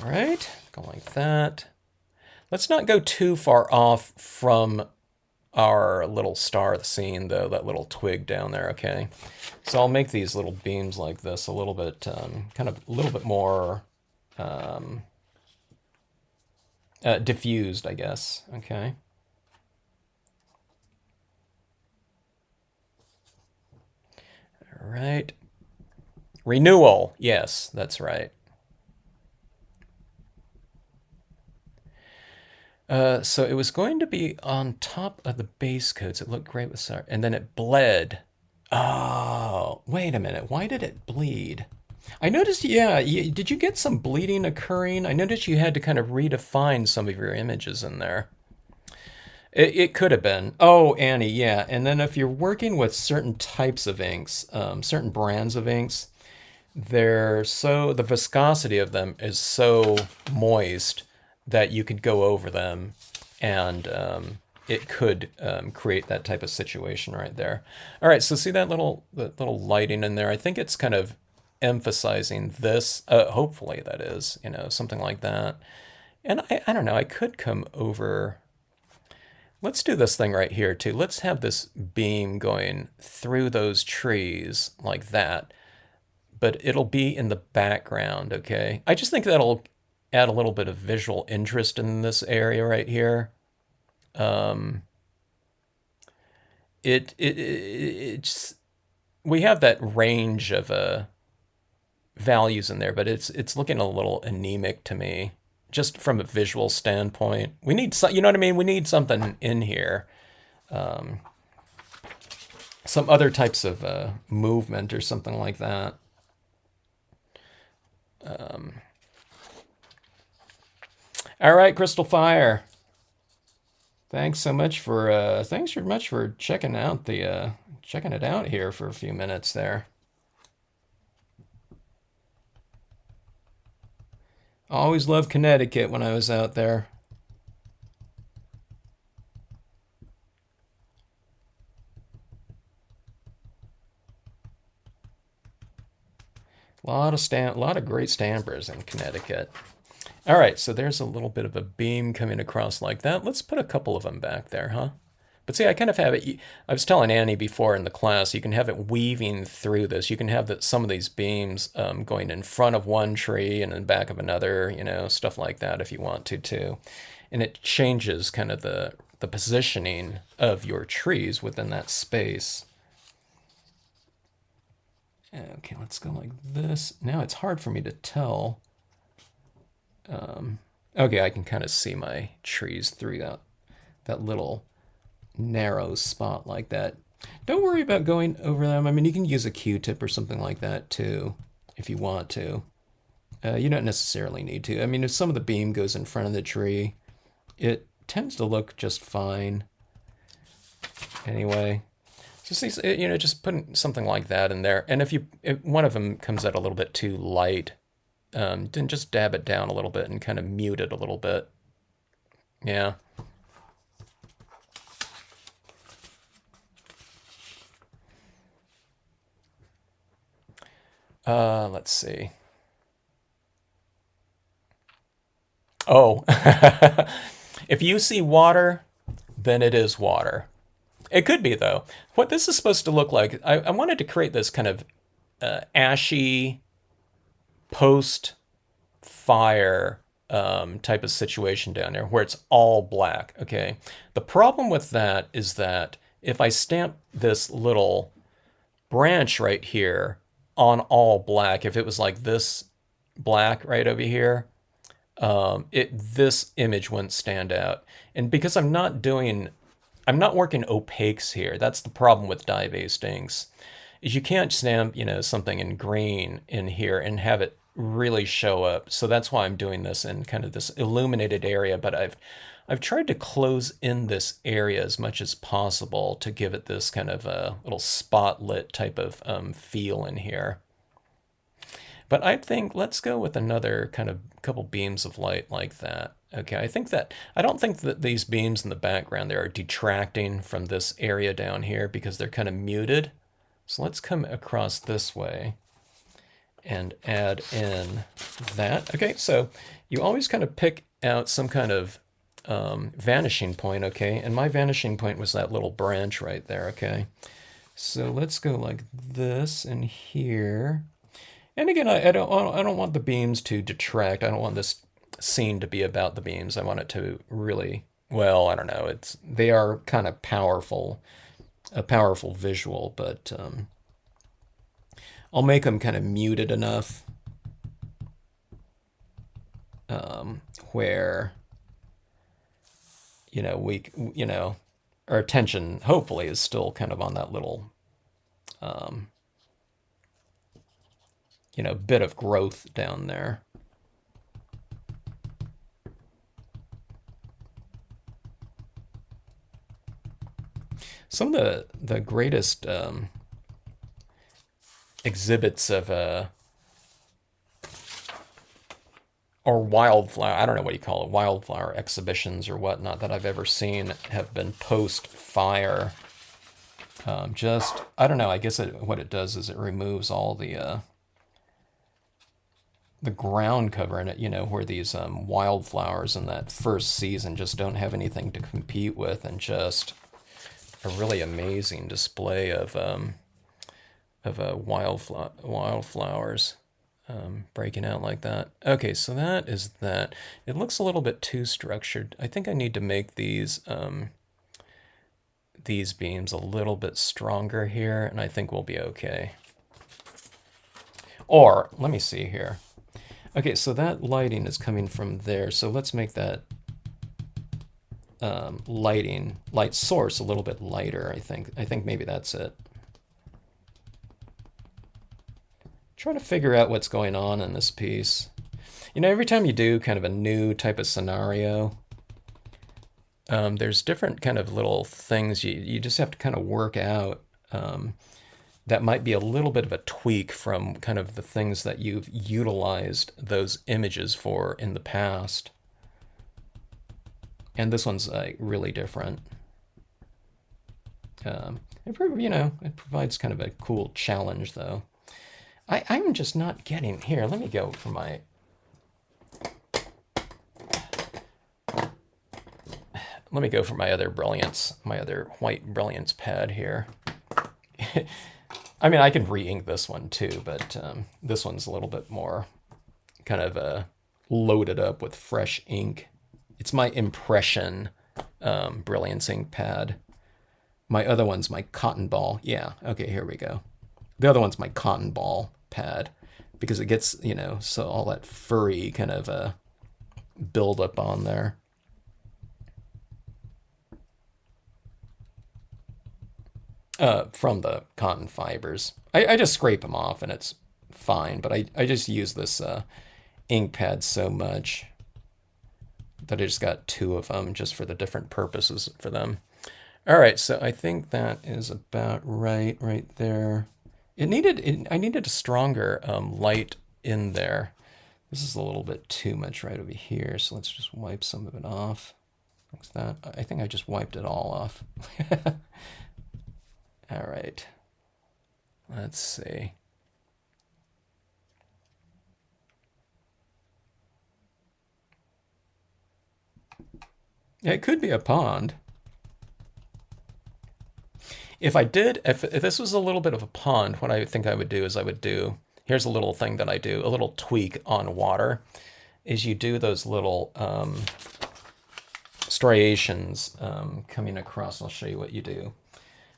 All right, go like that. Let's not go too far off from our little star of the scene, though, that little twig down there, okay? So I'll make these little beams like this a little bit, kind of a little bit more diffused, I guess, okay? All right. Renewal, yes, that's right. So it was going to be on top of the base coats. It looked great with sour, and then it bled. Oh, wait a minute. Why did it bleed? I noticed, yeah, did you get some bleeding occurring? I noticed you had to kind of redefine some of your images in there. It could have been. Oh, Annie, yeah. And then if you're working with certain types of inks, certain brands of inks, the viscosity of them is so moist that you could go over them and it could create that type of situation right there. All right, so see that little lighting in there? I think it's kind of emphasizing this, hopefully that is, you know, something like that. And I don't know, I could come over. Let's do this thing right here too. Let's have this beam going through those trees like that, but it'll be in the background, okay? I just think that'll add a little bit of visual interest in this area right here. It's we have that range of values in there, but it's looking a little anemic to me, just from a visual standpoint. We need some, you know what I mean? We need something in here, some other types of movement or something like that. All right, Crystal Fire. Thanks so much for checking out the checking it out here for a few minutes there. Always loved Connecticut when I was out there. A lot of great stampers in Connecticut. All right, so there's a little bit of a beam coming across like that. Let's put a couple of them back there, huh? But see, I kind of have it. I was telling Annie before in the class, you can have it weaving through this. You can have some of these beams going in front of one tree and in back of another, you know, stuff like that if you want to too. And it changes kind of the positioning of your trees within that space. Okay, let's go like this. Now it's hard for me to tell. Okay, I can kind of see my trees through that little narrow spot like that. Don't worry about going over them. I mean, you can use a Q-tip or something like that too, if you want to. You don't necessarily need to. I mean, if some of the beam goes in front of the tree, it tends to look just fine. Anyway, so see, you know, just putting something like that in there. And if one of them comes out a little bit too light, then just dab it down a little bit and kind of mute it a little bit. Yeah. Let's see. Oh, if you see water, then it is water. It could be, though. What this is supposed to look like, I wanted to create this kind of ashy post fire type of situation down there where it's all black. Okay. The problem with that is that if I stamp this little branch right here on all black, if it was like this black right over here, this image wouldn't stand out. And because I'm not working opaques here. That's the problem with dye-based inks, is you can't stamp, something in green in here and have it really show up. So that's why I'm doing this in kind of this illuminated area, but I've tried to close in this area as much as possible to give it this kind of a little spotlit type of feel in here. But I think let's go with another kind of couple beams of light like that. Okay, I don't think that these beams in the background there are detracting from this area down here because they're kind of muted. So let's come across this way and add in that. Okay, so you always kind of pick out some kind of vanishing point, okay? And my vanishing point was that little branch right there, okay? So let's go like this in here. And again, I don't want the beams to detract. I don't want this scene to be about the beams. I want it to really, well, I don't know. They are kind of powerful, a powerful visual, but I'll make them kind of muted enough where our attention hopefully is still kind of on that little bit of growth down there. Some of the greatest exhibits of or wildflower, I don't know what you call it, wildflower exhibitions or whatnot that I've ever seen have been post-fire. I don't know, I guess what it does is it removes all the ground cover in it, where these wildflowers in that first season just don't have anything to compete with, and just a really amazing display of wildflowers breaking out like that. Okay, so that is that. It looks a little bit too structured. I think I need to make these beams a little bit stronger here, and I think we'll be okay. Or, let me see here. Okay, so that lighting is coming from there, so let's make that light source a little bit lighter, I think. I think maybe that's it. Try to figure out what's going on in this piece. Every time you do kind of a new type of scenario, there's different kind of little things you just have to kind of work out that might be a little bit of a tweak from kind of the things that you've utilized those images for in the past. And this one's really different. It provides kind of a cool challenge, though. I'm just not getting here. Let me go for my other brilliance, my other white brilliance pad here. I mean, I could re-ink this one too, but this one's a little bit more kind of loaded up with fresh ink. It's my impression brilliance ink pad. My other one's my cotton ball. Yeah, okay, here we go. The other one's my cotton ball pad because it gets, so all that furry kind of build up on there. From the cotton fibers. I just scrape them off and it's fine, but I just use this ink pad so much that I just got two of them just for the different purposes for them. All right, so I think that is about right there. I needed a stronger light in there. This is a little bit too much right over here, so let's just wipe some of it off. Like that. I think I just wiped it all off. All right. Let's see. It could be a pond. If this was a little bit of a pond, what I think I would do is here's a little thing that I do, a little tweak on water, is you do those little striations coming across. I'll show you what you do.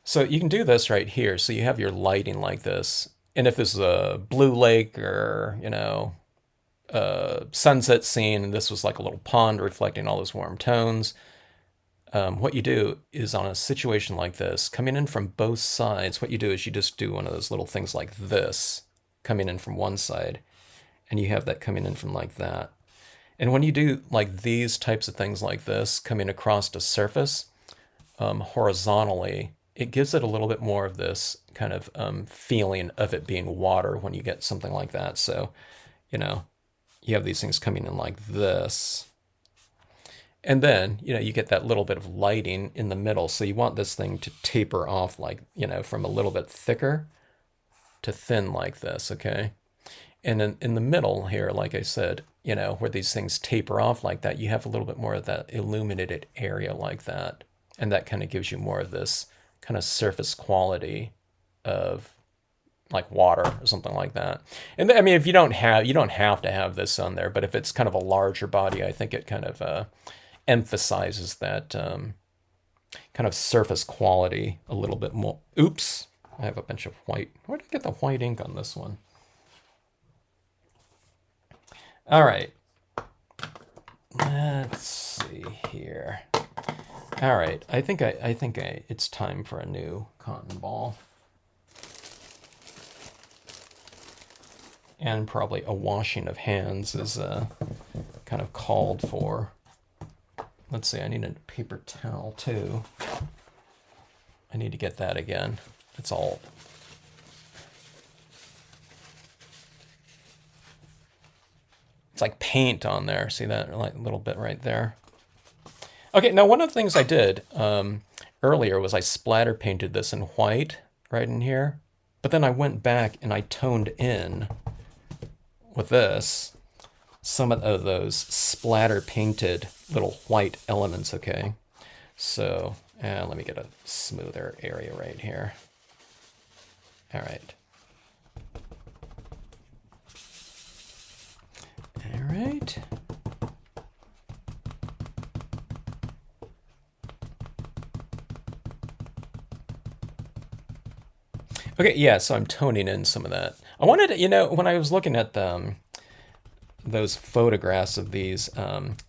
So you can do this right here. So you have your lighting like this. And if this is a blue lake or, sunset scene, and this was like a little pond reflecting all those warm tones, what you do is on a situation like this, coming in from both sides, what you do is you just do one of those little things like this, coming in from one side, and you have that coming in from like that. And when you do like these types of things like this, coming across the surface horizontally, it gives it a little bit more of this kind of feeling of it being water when you get something like that. So, you have these things coming in like this. And then, you get that little bit of lighting in the middle. So you want this thing to taper off like, from a little bit thicker to thin like this, okay? And then in the middle here, like I said, where these things taper off like that, you have a little bit more of that illuminated area like that. And that kind of gives you more of this kind of surface quality of like water or something like that. And I mean, if you don't have to have this on there, but if it's kind of a larger body, I think it kind of emphasizes that kind of surface quality a little bit more. Oops, I have a bunch of white. Where did I get the white ink on this one? All right, let's see here. All right, I think it's time for a new cotton ball. And probably a washing of hands is kind of called for. Let's see, I need a paper towel too. I need to get that again. It's all... It's like paint on there. See that like little bit right there? Okay, now one of the things I did earlier was I splatter painted this in white right in here. But then I went back and I toned in with this some of those splatter painted little white elements, okay? So let me get a smoother area right here. All right. All right. Okay, yeah, so I'm toning in some of that. I wanted to, when I was looking at those photographs of these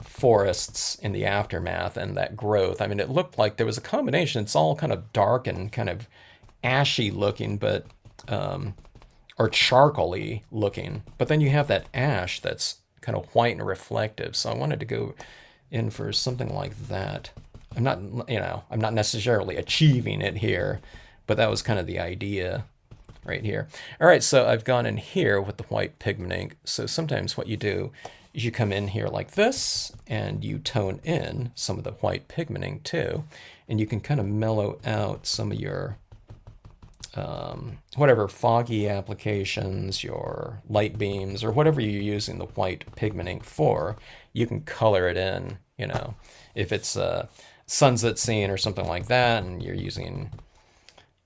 forests in the aftermath and that growth, I mean, it looked like there was a combination. It's all kind of dark and kind of ashy looking, but or charcoaly looking. But then you have that ash that's kind of white and reflective. So I wanted to go in for something like that. I'm not necessarily achieving it here, but that was kind of the idea right here. All right, so I've gone in here with the white pigment ink. So sometimes what you do is you come in here like this and you tone in some of the white pigment ink too, and you can kind of mellow out some of your whatever foggy applications, your light beams, or whatever you're using the white pigment ink for. You can color it in, if it's a sunset scene or something like that, and you're using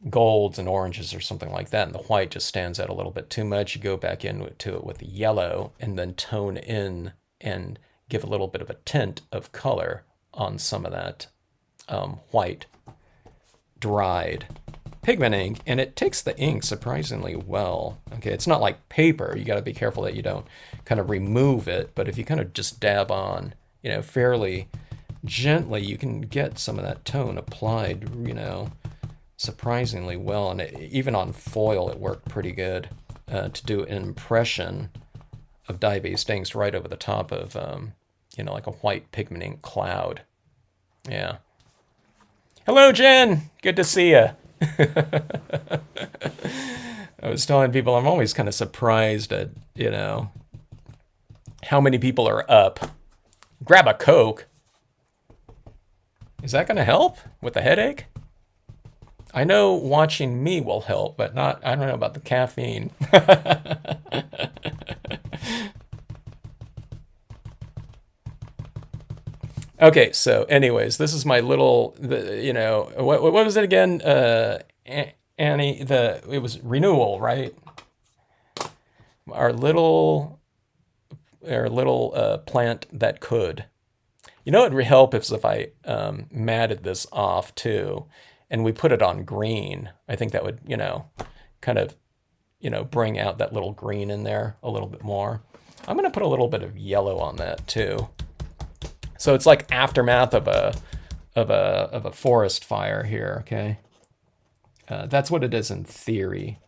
golds and oranges or something like that, and the white just stands out a little bit too much, you go back into it with the yellow and then tone in and give a little bit of a tint of color on some of that white dried pigment ink, and it takes the ink surprisingly well. Okay, it's not like paper. You got to be careful that you don't kind of remove it, but if you kind of just dab on, fairly gently, you can get some of that tone applied, surprisingly well. And even on foil, it worked pretty good to do an impression of dye-based inks right over the top of, like a white pigment ink cloud. Yeah. Hello, Jen. Good to see you. I was telling people I'm always kind of surprised at, how many people are up. Grab a Coke. Is that going to help with the headache? I know watching me will help, but I don't know about the caffeine. Okay, so anyways, this is my little, what was it again? Annie, it was Renewal, right? Our little, our little plant that could. You know, it would help if I matted this off too, and we put it on green. I think that would, kind of, bring out that little green in there a little bit more. I'm gonna put a little bit of yellow on that too. So it's like aftermath of a forest fire here. Okay, that's what it is in theory.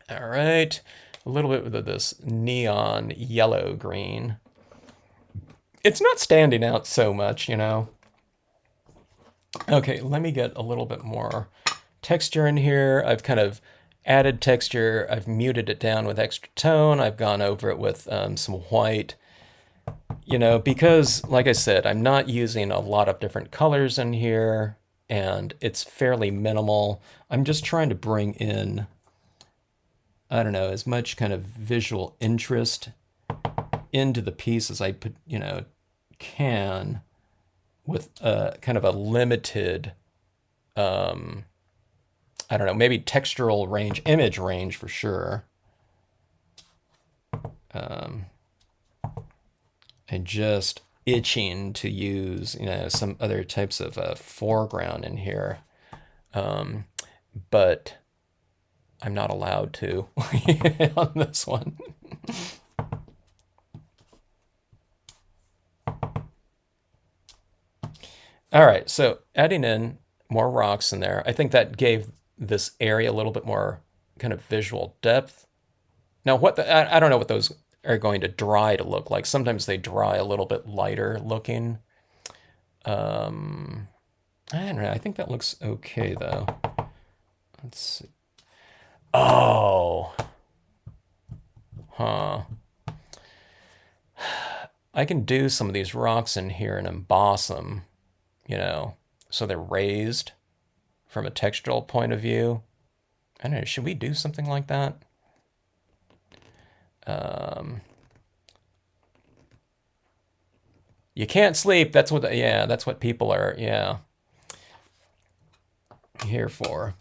All right, a little bit of this neon yellow green. It's not standing out so much, you know. Okay, let me get a little bit more texture in here. I've kind of added texture. I've muted it down with extra tone. I've gone over it with some white, because like I said, I'm not using a lot of different colors in here and it's fairly minimal. I'm just trying to bring in, I don't know, as much kind of visual interest into the piece as I can with kind of a limited, I don't know, maybe textural range, image range for sure. And just itching to use, some other types of foreground in here. But I'm not allowed to on this one. All right, so adding in more rocks in there, I think that gave this area a little bit more kind of visual depth. Now, I don't know what those are going to dry to look like. Sometimes they dry a little bit lighter looking. I don't know. I think that looks okay though. Let's see. Oh, huh. I can do some of these rocks in here and emboss them, so they're raised from a textural point of view. I don't know. Should we do something like that? You can't sleep. That's what people are, here for.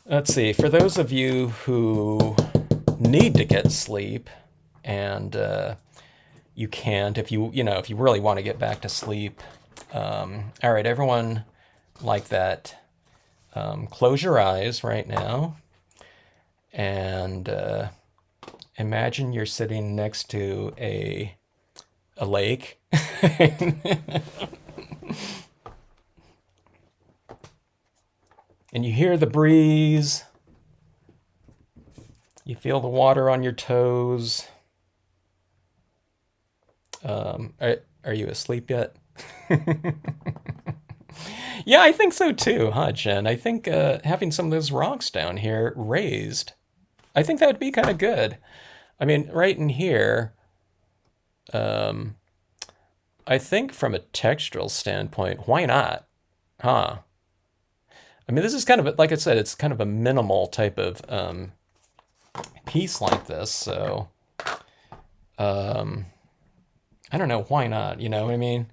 Let's see. For those of you who need to get sleep and you can't, if you really want to get back to sleep. All right, everyone like that. Close your eyes right now and imagine you're sitting next to a lake. And you hear the breeze. You feel the water on your toes. Are you asleep yet? Yeah, I think so too, huh, Jen? I think having some of those rocks down here raised, I think that would be kind of good. I mean, right in here, I think from a textural standpoint, why not? Huh? I mean, this is kind of, like I said, it's kind of a minimal type of piece like this, so I don't know, why not? You know what I mean?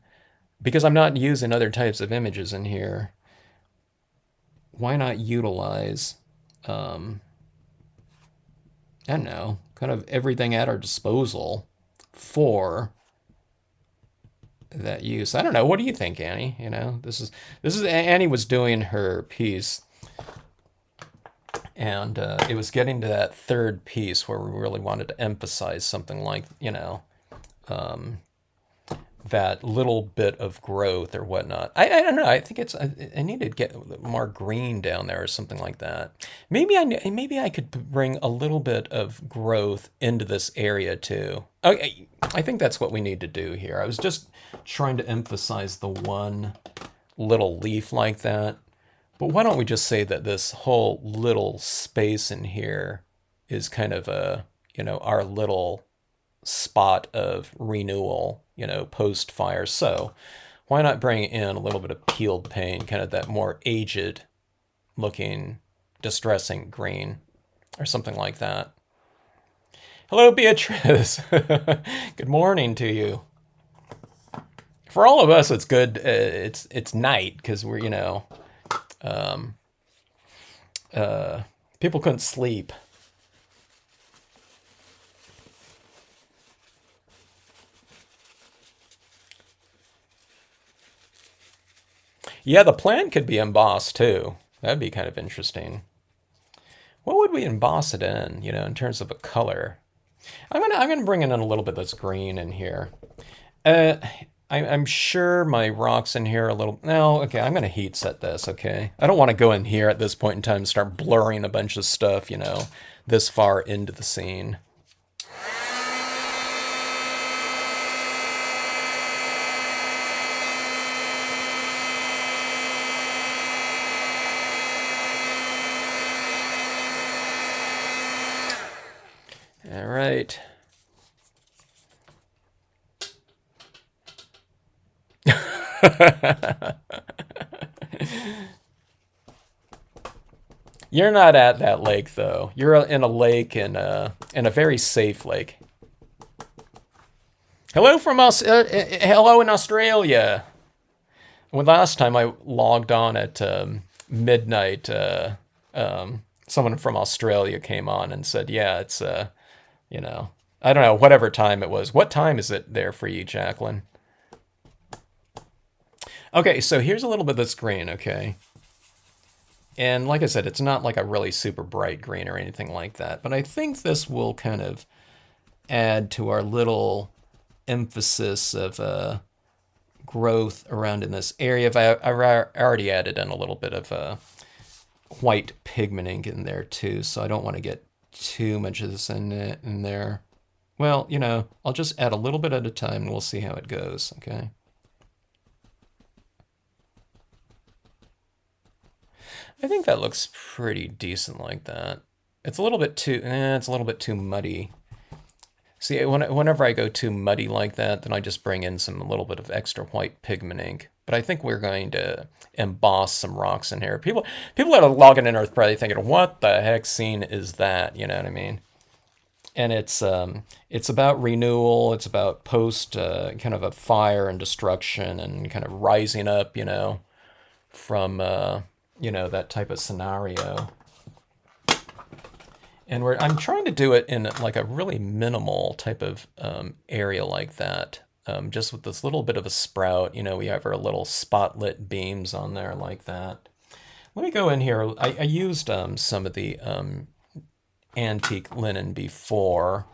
Because I'm not using other types of images in here. Why not utilize, I don't know, kind of everything at our disposal for that use. I don't know. What do you think, Annie? This is Annie was doing her piece, and it was getting to that third piece where we really wanted to emphasize something like, that little bit of growth or whatnot. I don't know. I think I need to get more green down there or something like that. Maybe I could bring a little bit of growth into this area too. Okay, I think that's what we need to do here. I was just trying to emphasize the one little leaf like that. But why don't we just say that this whole little space in here is kind of our little spot of renewal, post fire. So why not bring in a little bit of peeled paint, kind of that more aged looking, distressing green or something like that. Hello, Beatrice. Good morning to you. For all of us, it's good. It's night because we're, um, people couldn't sleep. Yeah, the plan could be embossed too. That'd be kind of interesting. What would we emboss it in, in terms of a color? I'm gonna bring in a little bit that's green in here. Uh, I'm sure my rocks in here are a little. No, okay. I'm gonna heat set this. Okay. I don't want to go in here at this point in time and start blurring a bunch of stuff, this far into the scene. All right. You're not at that lake though. You're in a lake in a very safe lake. Hello from us. Hello in Australia. When last time I logged on at midnight, someone from Australia came on and said, "Yeah, it's I don't know, whatever time it was. What time is it there for you, Jacqueline?" Okay, so here's a little bit of this green, okay? And like I said, it's not like a really super bright green or anything like that, but I think this will kind of add to our little emphasis of growth around in this area. I've already added in a little bit of white pigment ink in there too, so I don't want to get too much of this in there. Well, I'll just add a little bit at a time and we'll see how it goes, okay? I think that looks pretty decent like that. It's a little bit too muddy. See, whenever I go too muddy like that, then I just bring in a little bit of extra white pigment ink. But I think we're going to emboss some rocks in here. People that are logging in are probably thinking, "What the heck scene is that?" You know what I mean? And it's about renewal. It's about post kind of a fire and destruction and kind of rising up, from that type of scenario. And I'm trying to do it in like a really minimal type of area like that. Just with this little bit of a sprout, we have our little spotlit beams on there like that. Let me go in here. I used some of the antique linen before.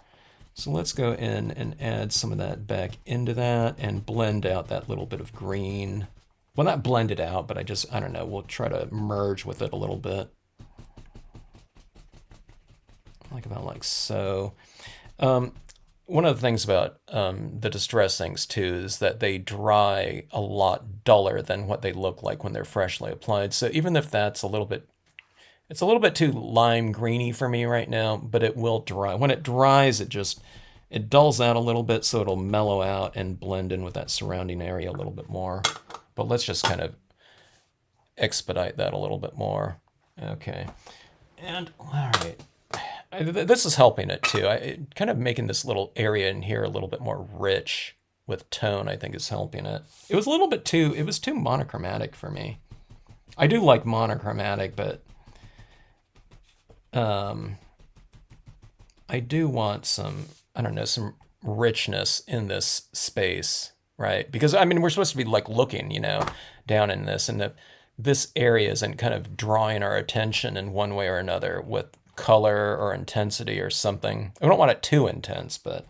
So let's go in and add some of that back into that and blend out that little bit of green. Well, not blend it out, but I don't know, we'll try to merge with it a little bit. Like so. One of the things about the distress inks too is that they dry a lot duller than what they look like when they're freshly applied. So even if it's a little bit too lime greeny for me right now, but it will dry. When it dries, it dulls out a little bit, so it'll mellow out and blend in with that surrounding area a little bit more. But let's just kind of expedite that a little bit more. Okay. And all right. This is helping it too. Kind of making this little area in here a little bit more rich with tone, I think is helping it. It was too monochromatic for me. I do like monochromatic, but I do want some richness in this space, right? Because we're supposed to be like looking, down in this, and this area isn't kind of drawing our attention in one way or another with color or intensity or something. I don't want it too intense, but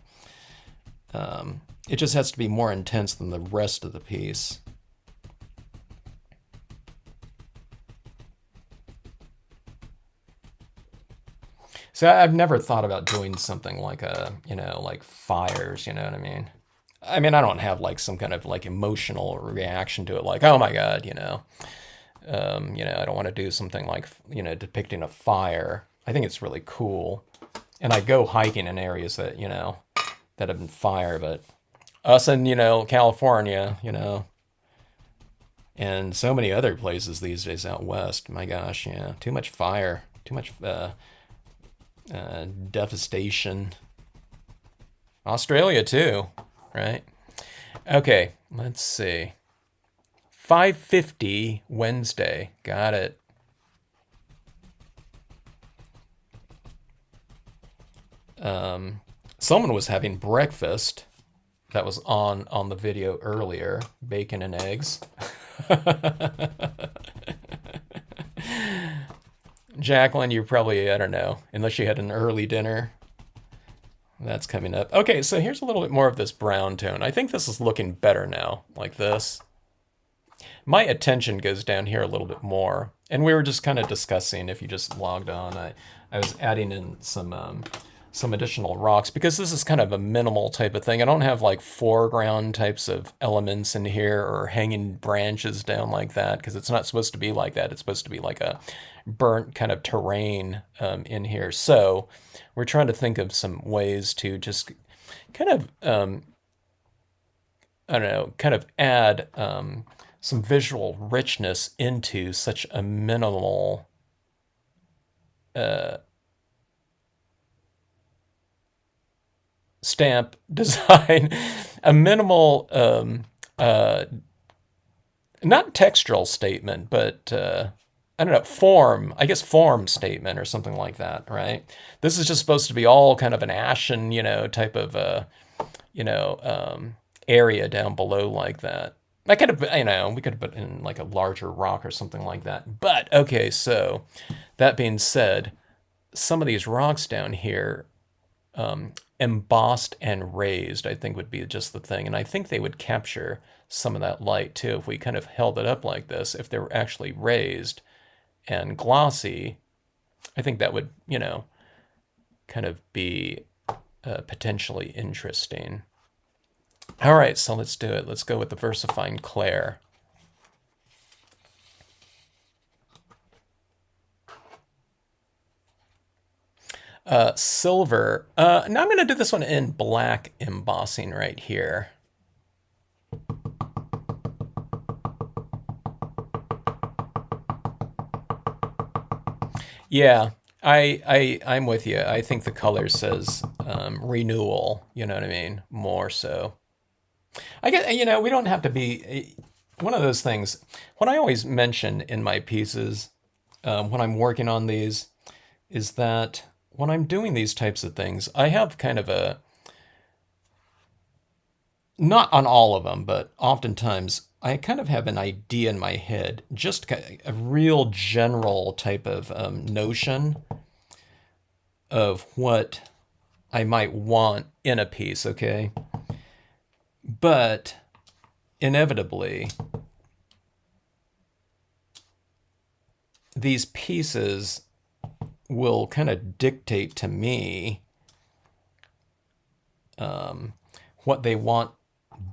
it just has to be more intense than the rest of the piece. So I've never thought about doing something like like fires, you know what I mean? I don't have like some kind of like emotional reaction to it, like, oh my God, I don't want to do something like, depicting a fire. I think it's really cool. And I go hiking in areas that, that have been fire, but us in, California, and so many other places these days out west. My gosh, yeah, too much fire, too much devastation. Australia too, right? Okay, let's see. 5:50 Wednesday. Got it. Someone was having breakfast. That was on the video earlier. Bacon and eggs. Jacqueline, you probably, I don't know, unless you had an early dinner. That's coming up. Okay, so here's a little bit more of this brown tone. I think this is looking better now, like this. My attention goes down here a little bit more. And we were just kind of discussing, if you just logged on, I was adding in some additional rocks because this is kind of a minimal type of thing. I don't have like foreground types of elements in here or hanging branches down like that because it's not supposed to be like that. It's supposed to be like a burnt kind of terrain in here. So we're trying to think of some ways to just kind of, I don't know, kind of add some visual richness into such a minimal stamp design, a minimal, not textural statement, but I don't know, form, I guess form statement or something like that, right? This is just supposed to be all kind of an ashen, type of, you know, area down below like that. I could have, we could have put in like a larger rock or something like that. But okay, so that being said, some of these rocks down here, embossed and raised, I think would be just the thing. And I think they would capture some of that light too if we kind of held it up like this. If they were actually raised and glossy, I think that would, kind of be potentially interesting. All right, so let's do it. Let's go with the VersaFine Claire. Silver. Now I'm going to do this one in black embossing right here. Yeah, I'm with you. I think the color says renewal. You know what I mean? More so. I get, we don't have to be one of those things. What I always mention in my pieces when I'm working on these is that when I'm doing these types of things, I have kind of not on all of them, but oftentimes I kind of have an idea in my head, just a real general type of notion of what I might want in a piece, okay? But inevitably, these pieces will kind of dictate to me what they want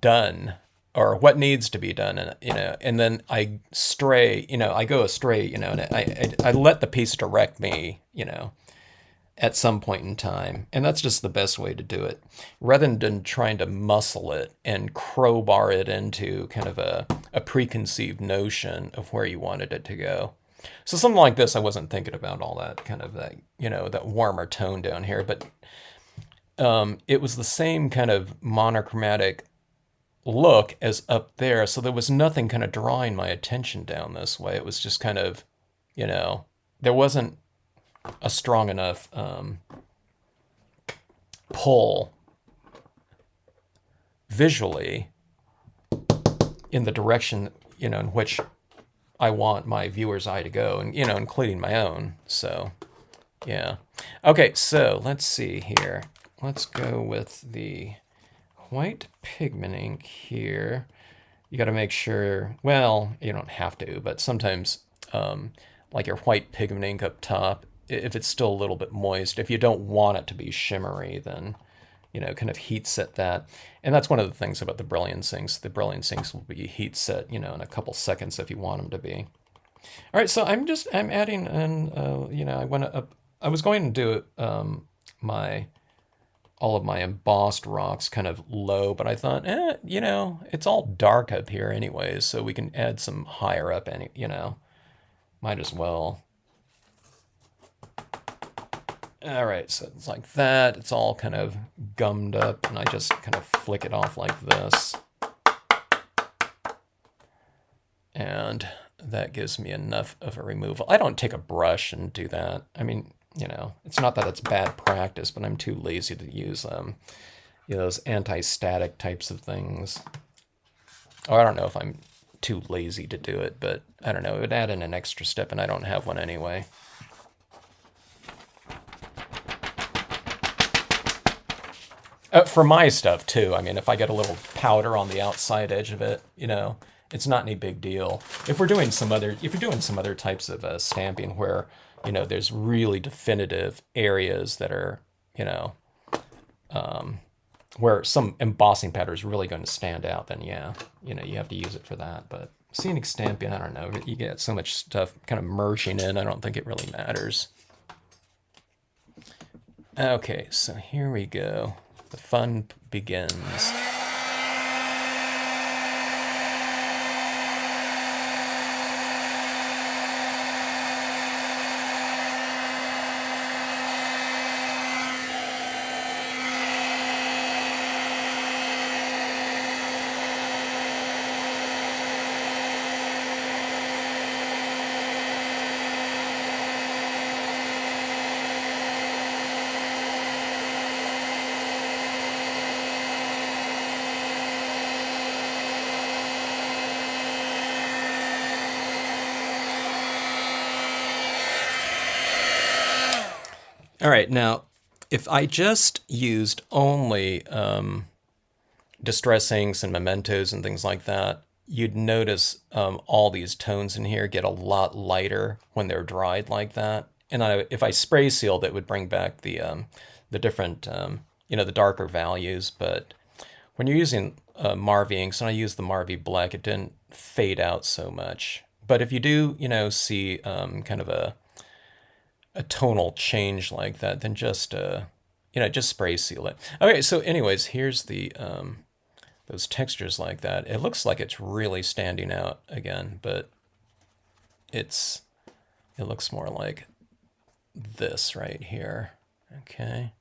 done or what needs to be done, and and then I stray, I go astray, and I let the piece direct me, at some point in time. And that's just the best way to do it. Rather than trying to muscle it and crowbar it into kind of a preconceived notion of where you wanted it to go. So something like this, I wasn't thinking about all that kind of that, that warmer tone down here, but it was the same kind of monochromatic look as up there. So there was nothing kind of drawing my attention down this way. It was just kind of, there wasn't a strong enough pull visually in the direction, in which I want my viewer's eye to go, and, including my own. So, yeah. Okay, so let's see here. Let's go with the white pigment ink here. You got to make sure, well, you don't have to, but sometimes like your white pigment ink up top, if it's still a little bit moist, if you don't want it to be shimmery, then, kind of heat set that. And that's one of the things about the Brilliance inks. The Brilliance inks will be heat set, in a couple seconds if you want them to be. All right, so I'm adding in, I was going to do my all of my embossed rocks kind of low, but I thought, you know, it's all dark up here anyways, so we can add some higher up you know, might as well. All right, so it's like that. It's all kind of gummed up, and I just kind of flick it off like this. And that gives me enough of a removal. I don't take a brush and do that. I mean, you know, it's not that it's bad practice, but I'm too lazy to use you know, those anti-static types of things. Or I don't know if I'm too lazy to do it, but I don't know. It would add in an extra step, and I don't have one anyway. For my stuff too. I mean, if I get a little powder on the outside edge of it, you know, it's not any big deal. If you're doing some other types of stamping where, you know, there's really definitive areas that are, you know, where some embossing pattern is really going to stand out, then yeah, you know, you have to use it for that. But scenic stamping, I don't know, you get so much stuff kind of merging in, I don't think it really matters. Okay, so here we go. The fun begins. All right, now, if I just used only distress inks and mementos and things like that, you'd notice all these tones in here get a lot lighter when they're dried like that. And if I spray sealed, it would bring back the different, you know, the darker values. But when you're using Marvy inks, and I use the Marvy black, it didn't fade out so much. But if you do, you know, see kind of a tonal change like that, then just you know, just spray seal it. Okay, so anyways, here's the those textures like that. It looks like it's really standing out again, but it looks more like this right here. Okay.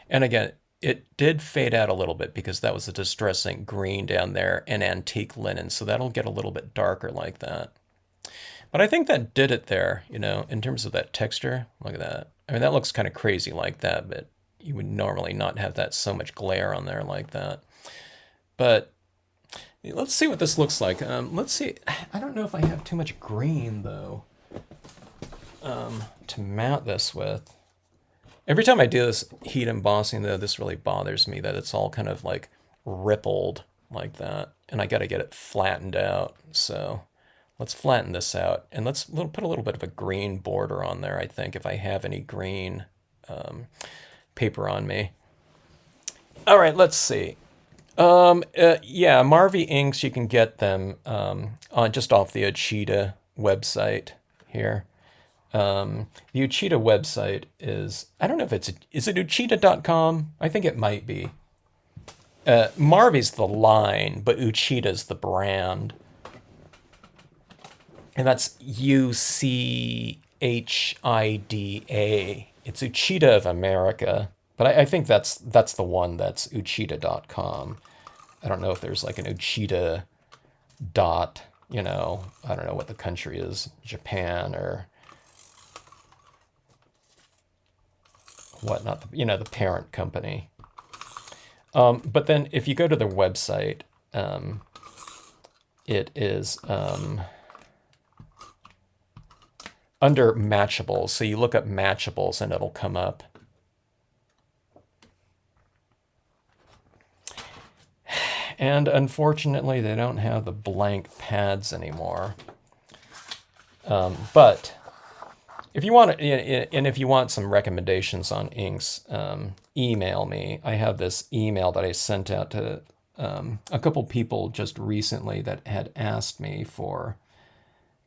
And again, it did fade out a little bit because that was a distressing green down there and antique linen, so that'll get a little bit darker like that. But I think that did it there, you know, in terms of that texture. Look at that. I mean, that looks kind of crazy like that, but you would normally not have that so much glare on there like that. But let's see what this looks like. Let's see. I don't know if I have too much green, though, to mount this with. Every time I do this heat embossing, though, this really bothers me that it's all kind of like rippled like that. And I got to get it flattened out. So let's flatten this out. And let's put a little bit of a green border on there, I think, if I have any green paper on me. All right, let's see. Yeah, Marvy inks, you can get them on just off the Uchida website here. The Uchida website is, I don't know if is it Uchida.com? I think it might be. Marvy's the line, but Uchida's the brand. And that's Uchida. It's Uchida of America. But I think that's the one that's Uchida.com. I don't know if there's like an Uchida dot, you know, I don't know what the country is, Japan or whatnot, you know, the parent company. But then if you go to their website, it is under matchables. So you look up matchables and it'll come up. And unfortunately, they don't have the blank pads anymore. But if you want, and if you want some recommendations on inks, email me. I have this email that I sent out to a couple people just recently that had asked me for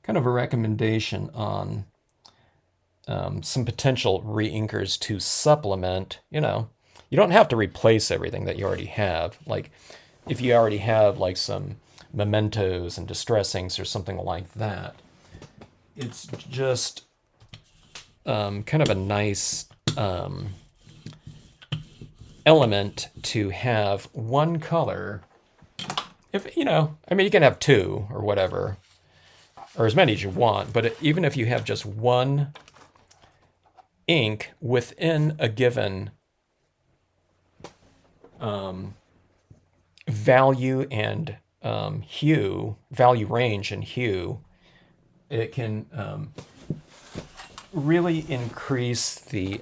kind of a recommendation on some potential re-inkers to supplement, you don't have to replace everything that you already have. Like if you already have like some mementos and distress inks or something like that, it's just kind of a nice element to have one color. If I mean, you can have two or whatever, or as many as you want, but even if you have just one ink within a given value and value range and hue, it can really increase the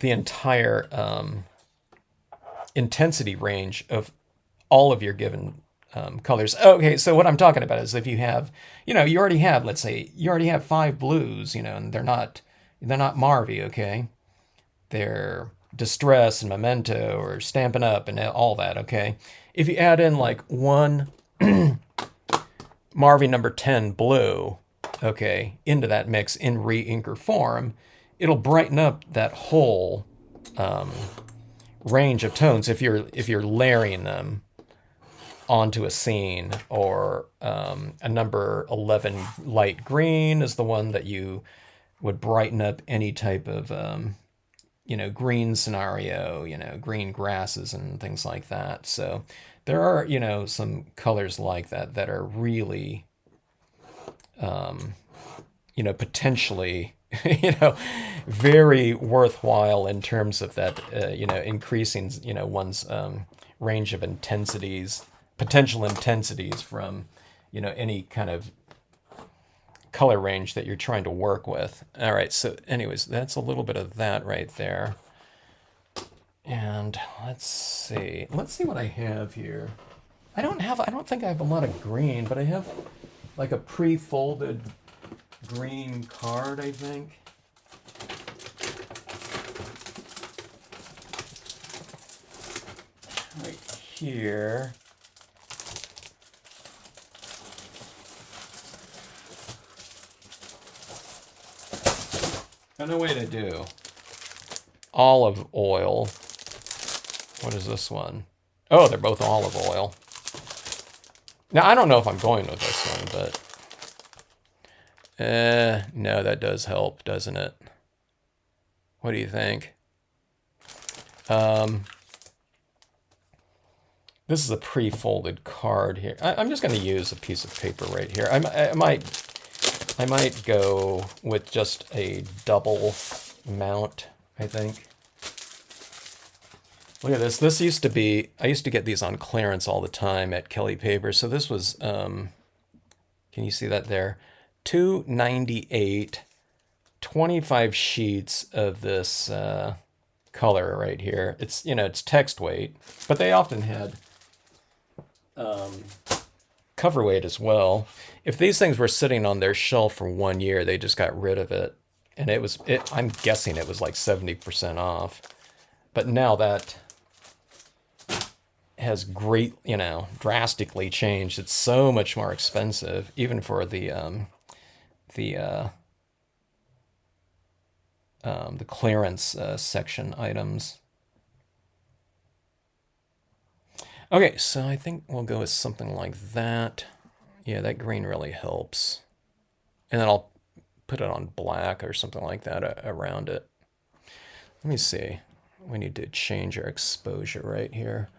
entire intensity range of all of your given colors. Okay, so what I'm talking about is if you have, you already have, let's say, you already have 5 blues, and they're not Marvy, okay? They're Distress and Memento or Stampin' Up and all that, okay? If you add in like one Marvy number 10 blue, okay, into that mix in re-inker form, it'll brighten up that whole range of tones if you're layering them onto a scene. Or a number 11 light green is the one that you would brighten up any type of green scenario, green grasses and things like that. So there are some colors like that that are really potentially very worthwhile in terms of that increasing one's range of potential intensities from any kind of color range that you're trying to work with. All right, so anyways, that's a little bit of that right there. And let's see what I have here. I don't think I have a lot of green, but I have like a pre-folded green card, I think. Right here. I know way to do. Olive oil. What is this one? Oh, they're both olive oil. Now, I don't know if I'm going with this one, but no, that does help, doesn't it? What do you think? This is a pre-folded card here. I'm just going to use a piece of paper right here. I might go with just a double mount, I think. Look at this. This used to be, I used to get these on clearance all the time at Kelly Paper. So this was, can you see that there? $2.98, 25 sheets of this color right here. It's, it's text weight, but they often had cover weight as well. If these things were sitting on their shelf for 1 year, they just got rid of it. And I'm guessing it was like 70% off. But now that has drastically changed. It's so much more expensive, even for the clearance section items. Okay, so I think we'll go with something like that. Yeah, that green really helps. And then I'll put it on black or something like that around it. Let me see. We need to change our exposure right here.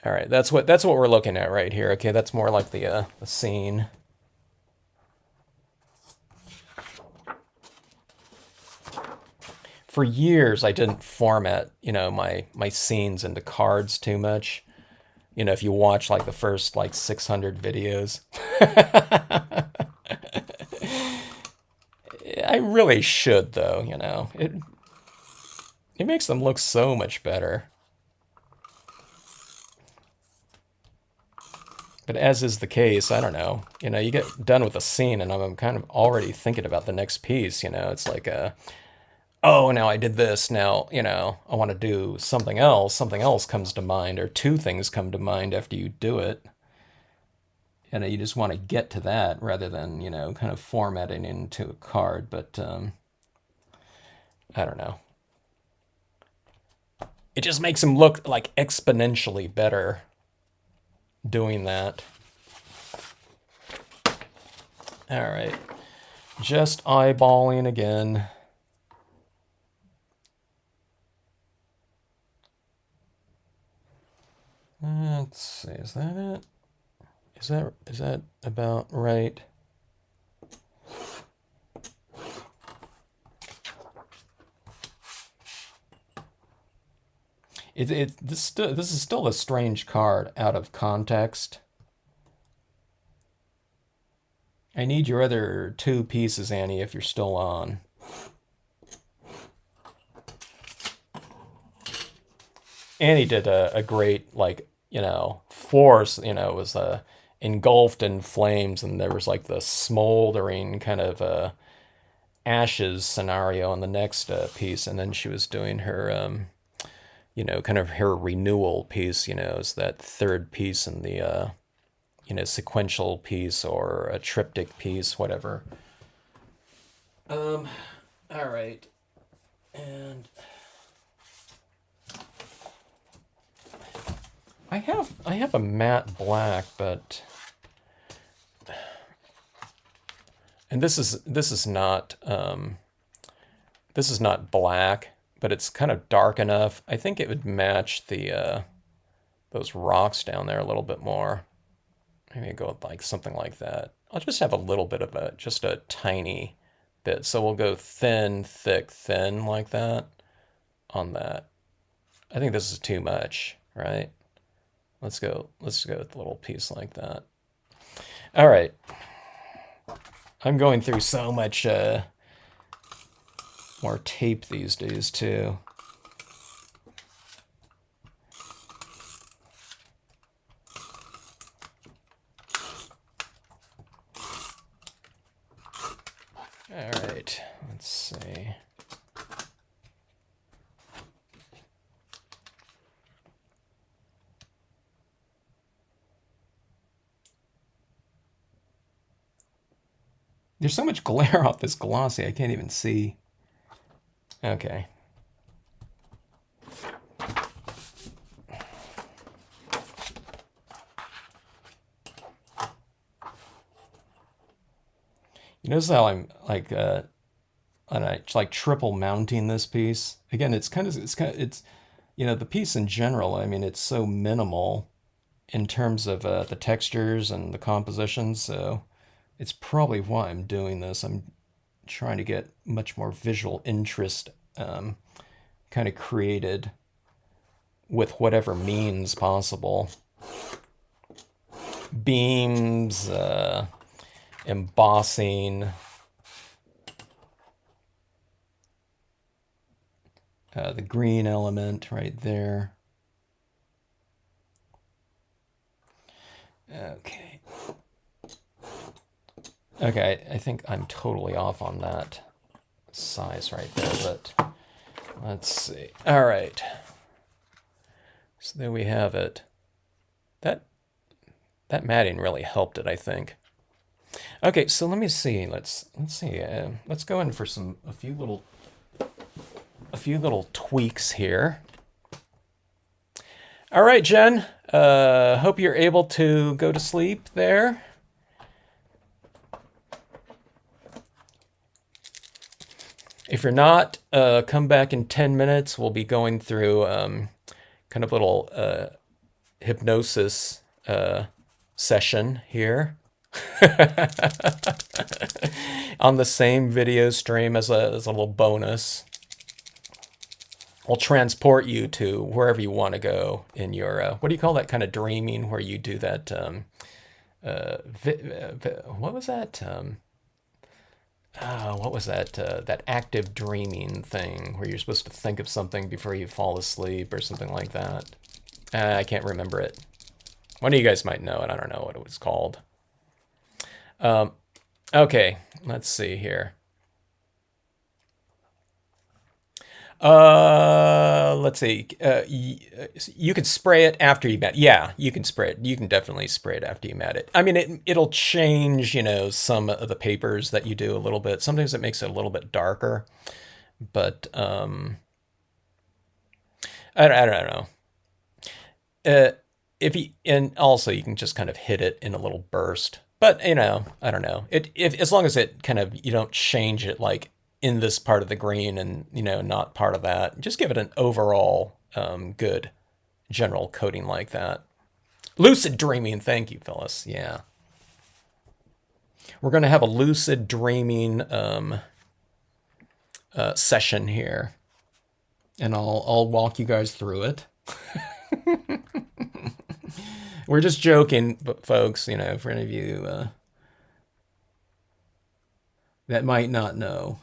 All right, that's what we're looking at right here. Okay, that's more like the scene. For years, I didn't format, my scenes into cards too much. If you watch like the first 600 videos, I really should though. It makes them look so much better. But as is the case, I don't know. You get done with a scene, and I'm kind of already thinking about the next piece. It's like oh, now I did this. Now, I want to do something else. Something else comes to mind, or two things come to mind after you do it. you know, you just want to get to that rather than, you know, kind of formatting into a card. But I don't know. It just makes them look like exponentially better doing that. All right. Just eyeballing again. Let's see, is that it? Is that about right? This is still a strange card out of context. I need your other two pieces, Annie, if you're still on. Annie did a great, like, you know, force, you know, was engulfed in flames, and there was like the smoldering kind of ashes scenario on the next piece, and then she was doing her, you know, kind of her renewal piece, you know, is that third piece in the, you know, sequential piece or a triptych piece, whatever. All right, and I have a matte black, but and this is not black, but it's kind of dark enough. I think it would match the those rocks down there a little bit more. Maybe go with like something like that. I'll just have a little bit of just a tiny bit. So we'll go thin, thick, thin like that on that. I think this is too much, right? Let's go with a little piece like that. All right. I'm going through so much more tape these days too. All right, let's see. There's so much glare off this glossy, I can't even see. Okay. You notice how I'm like like triple mounting this piece. Again, it's you know, the piece in general, I mean, it's so minimal in terms of the textures and the composition, so it's probably why I'm doing this. I'm trying to get much more visual interest kind of created with whatever means possible. Beams, embossing, the green element right there. Okay. Okay, I think I'm totally off on that size right there, but let's see. All right. So there we have it. That matting really helped it, I think. Okay, so let me see. Let's see. Let's go in for a few little tweaks here. All right, Jen. Hope you're able to go to sleep there. If you're not, come back in 10 minutes. We'll be going through kind of a little hypnosis session here on the same video stream as a little bonus. We'll transport you to wherever you want to go in your, what do you call that kind of dreaming where you do that, what was that? What was that? That active dreaming thing where you're supposed to think of something before you fall asleep or something like that. I can't remember it. One of you guys might know it. I don't know what it was called. Okay, let's see here. Let's see. You could spray it after you mat. Yeah, you can spray it. You can definitely spray it after you mat it. I mean, it'll change, some of the papers that you do a little bit. Sometimes it makes it a little bit darker, but I don't know. Uh, if you and also you can just kind of hit it in a little burst. But I don't know. It if as long as it kind of you don't change it like in this part of the green and not part of that. Just give it an overall good general coating like that. Lucid dreaming, thank you, Phyllis. Yeah, we're gonna have a lucid dreaming session here, and I'll walk you guys through it. We're just joking, but folks, for any of you that might not know.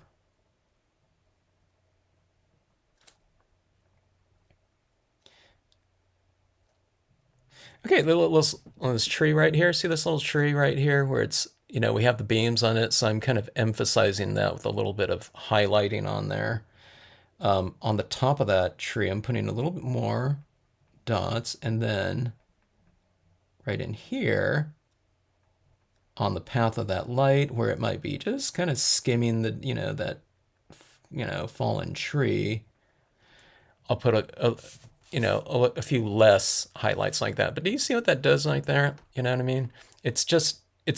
Okay, this tree right here. See this little tree right here where it's, we have the beams on it. So I'm kind of emphasizing that with a little bit of highlighting on there. On the top of that tree, I'm putting a little bit more dots. And then right in here on the path of that light where it might be just kind of skimming the, that, fallen tree, I'll put a few less highlights like that. But do you see what that does like there? You know what I mean? It's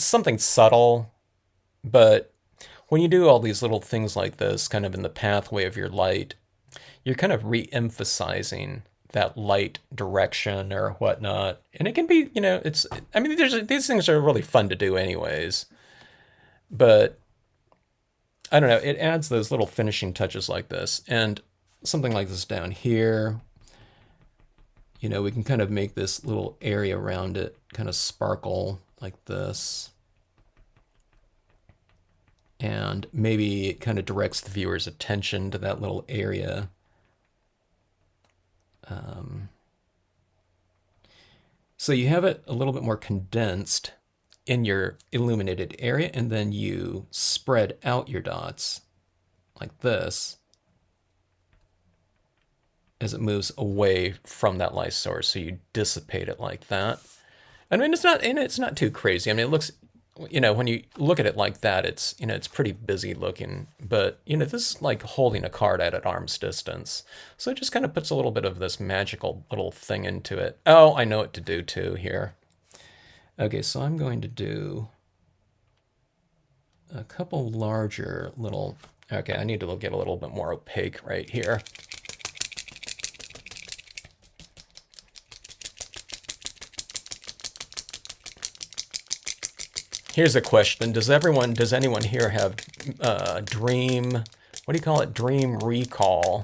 something subtle, but when you do all these little things like this, kind of in the pathway of your light, you're kind of re-emphasizing that light direction or whatnot. And it can be, I mean, these things are really fun to do anyways. But I don't know, it adds those little finishing touches like this. And something like this down here, we can kind of make this little area around it kind of sparkle like this. And maybe it kind of directs the viewer's attention to that little area. So you have it a little bit more condensed in your illuminated area, and then you spread out your dots like this as it moves away from that light source. So you dissipate it like that. I mean, it's not too crazy. I mean, it looks, when you look at it like that, it's, it's pretty busy looking, but, this is like holding a card at arm's distance. So it just kind of puts a little bit of this magical little thing into it. Oh, I know what to do too here. Okay, so I'm going to do a couple larger little, okay, I need to get a little bit more opaque right here. Here's a question. Does anyone here have dream, what do you call it? Dream recall.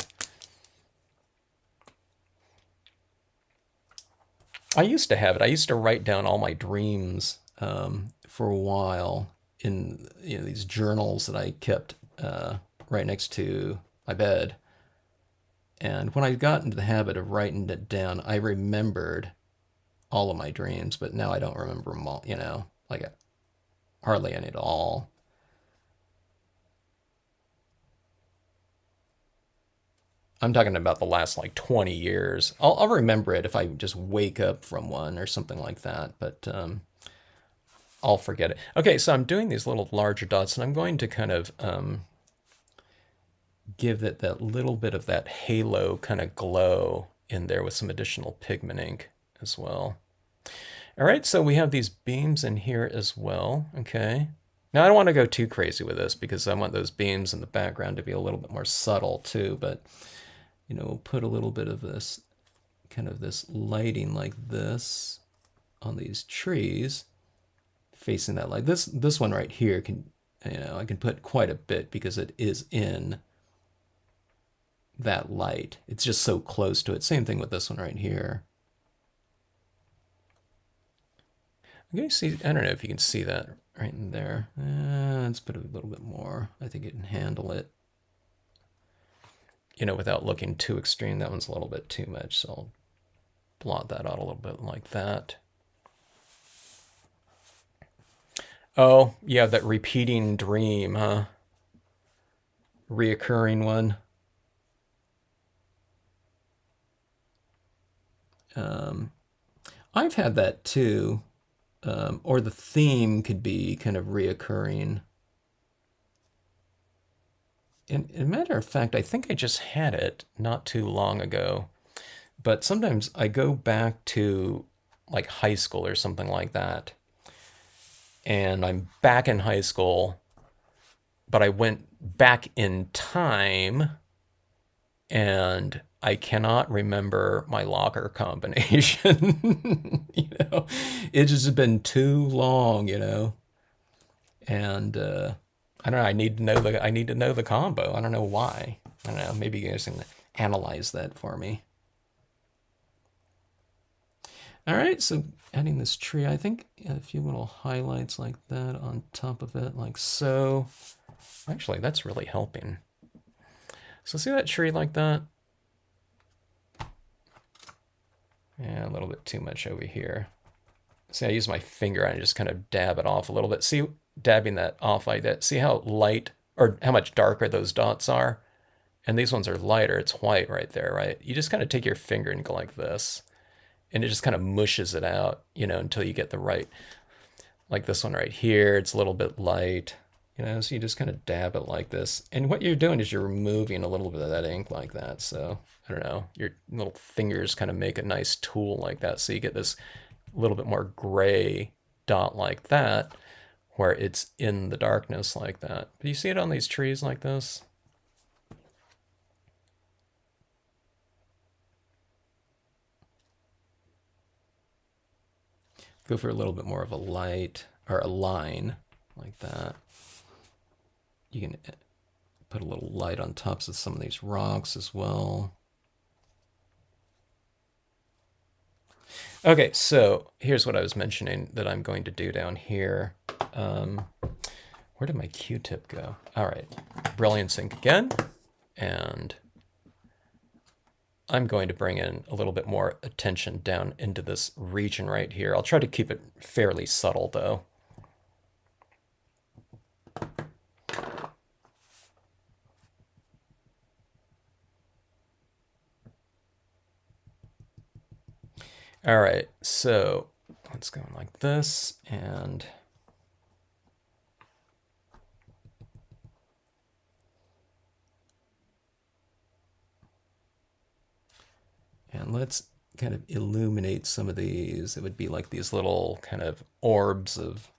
I used to have it. I used to write down all my dreams for a while in these journals that I kept right next to my bed. And when I got into the habit of writing it down, I remembered all of my dreams, but now I don't remember them all, like hardly any at all. I'm talking about the last like 20 years. I'll remember it if I just wake up from one or something like that, but I'll forget it. Okay, so I'm doing these little larger dots, and I'm going to kind of give it that little bit of that halo kind of glow in there with some additional pigment ink as well. All right, so we have these beams in here as well. Okay. Now I don't want to go too crazy with this because I want those beams in the background to be a little bit more subtle too, but we'll put a little bit of this kind of this lighting like this on these trees facing that light. This one right here can, I can put quite a bit because it is in that light. It's just so close to it. Same thing with this one right here. I'm going to see, I don't know if you can see that right in there. Let's put a little bit more. I think it can handle it, without looking too extreme. That one's a little bit too much, so I'll blot that out a little bit like that. Oh, yeah, that repeating dream, huh? Reoccurring one. I've had that too. Or the theme could be kind of reoccurring. And as a matter of fact, I think I just had it not too long ago. But sometimes I go back to like high school or something like that. And I'm back in high school, but I went back in time and I cannot remember my locker combination. It's just been too long, and I don't know. I need to know the combo. I don't know why. I don't know. Maybe you guys can analyze that for me. All right, so adding this tree, I think a few little highlights like that on top of it, like so. Actually, that's really helping. So see that tree like that? Yeah, a little bit too much over here. See, I use my finger and I just kind of dab it off a little bit. See, dabbing that off like that. See how light or how much darker those dots are? And these ones are lighter. It's white right there, right? You just kind of take your finger and go like this. And it just kind of mushes it out, until you get the right, like this one right here. It's a little bit light, so you just kind of dab it like this. And what you're doing is you're removing a little bit of that ink like that. So I don't know, your little fingers kind of make a nice tool like that. So you get this little bit more gray dot like that, where it's in the darkness like that. But you see it on these trees like this? Go for a little bit more of a light or a line like that. You can put a little light on tops of some of these rocks as well. Okay, so here's what I was mentioning that I'm going to do down here. Where did my Q-tip go? All right, Brilliance ink again, and I'm going to bring in a little bit more attention down into this region right here. I'll try to keep it fairly subtle though. All right, so let's go like this, and let's kind of illuminate some of these. It would be like these little kind of orbs of,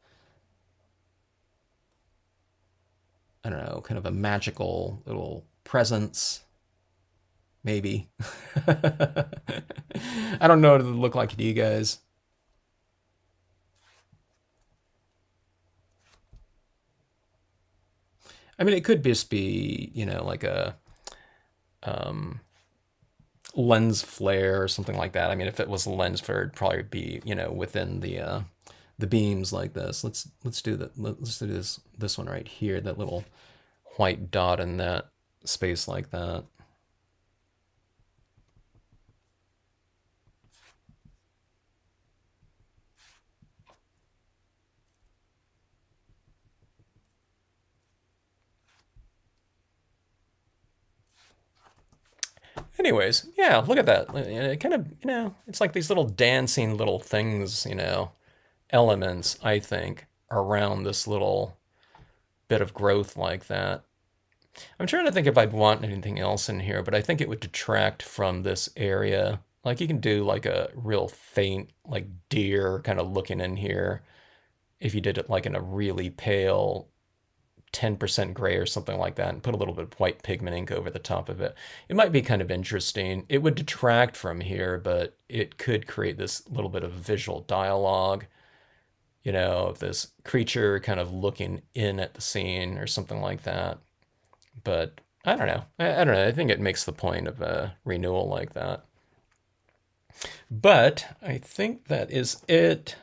I don't know, kind of a magical little presence, maybe. I don't know what it would look like to you guys. I mean, it could just be, like a lens flare or something like that. I mean, if it was a lens flare, it'd probably be, within the beams like this. Let's do that. Let's do this one right here. That little white dot in that space like that. Anyways, yeah, look at that. It kind of, it's like these little dancing little things, elements, I think, around this little bit of growth like that. I'm trying to think if I'd want anything else in here, but I think it would detract from this area. Like you can do like a real faint, like deer kind of looking in here if you did it like in a really pale 10% gray or something like that and put a little bit of white pigment ink over the top of it. It might be kind of interesting. It would detract from here, but it could create this little bit of visual dialogue, of this creature kind of looking in at the scene or something like that. But I don't know. I don't know. I think it makes the point of a renewal like that. But I think that is it.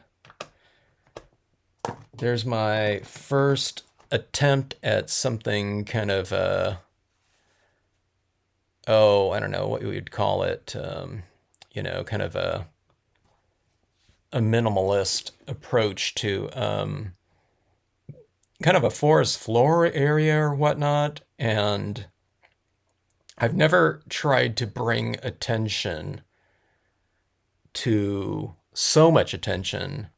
There's my first attempt at something kind of I don't know what we would call it, kind of a minimalist approach to kind of a forest floor area or whatnot. And I've never tried to bring attention to so much attention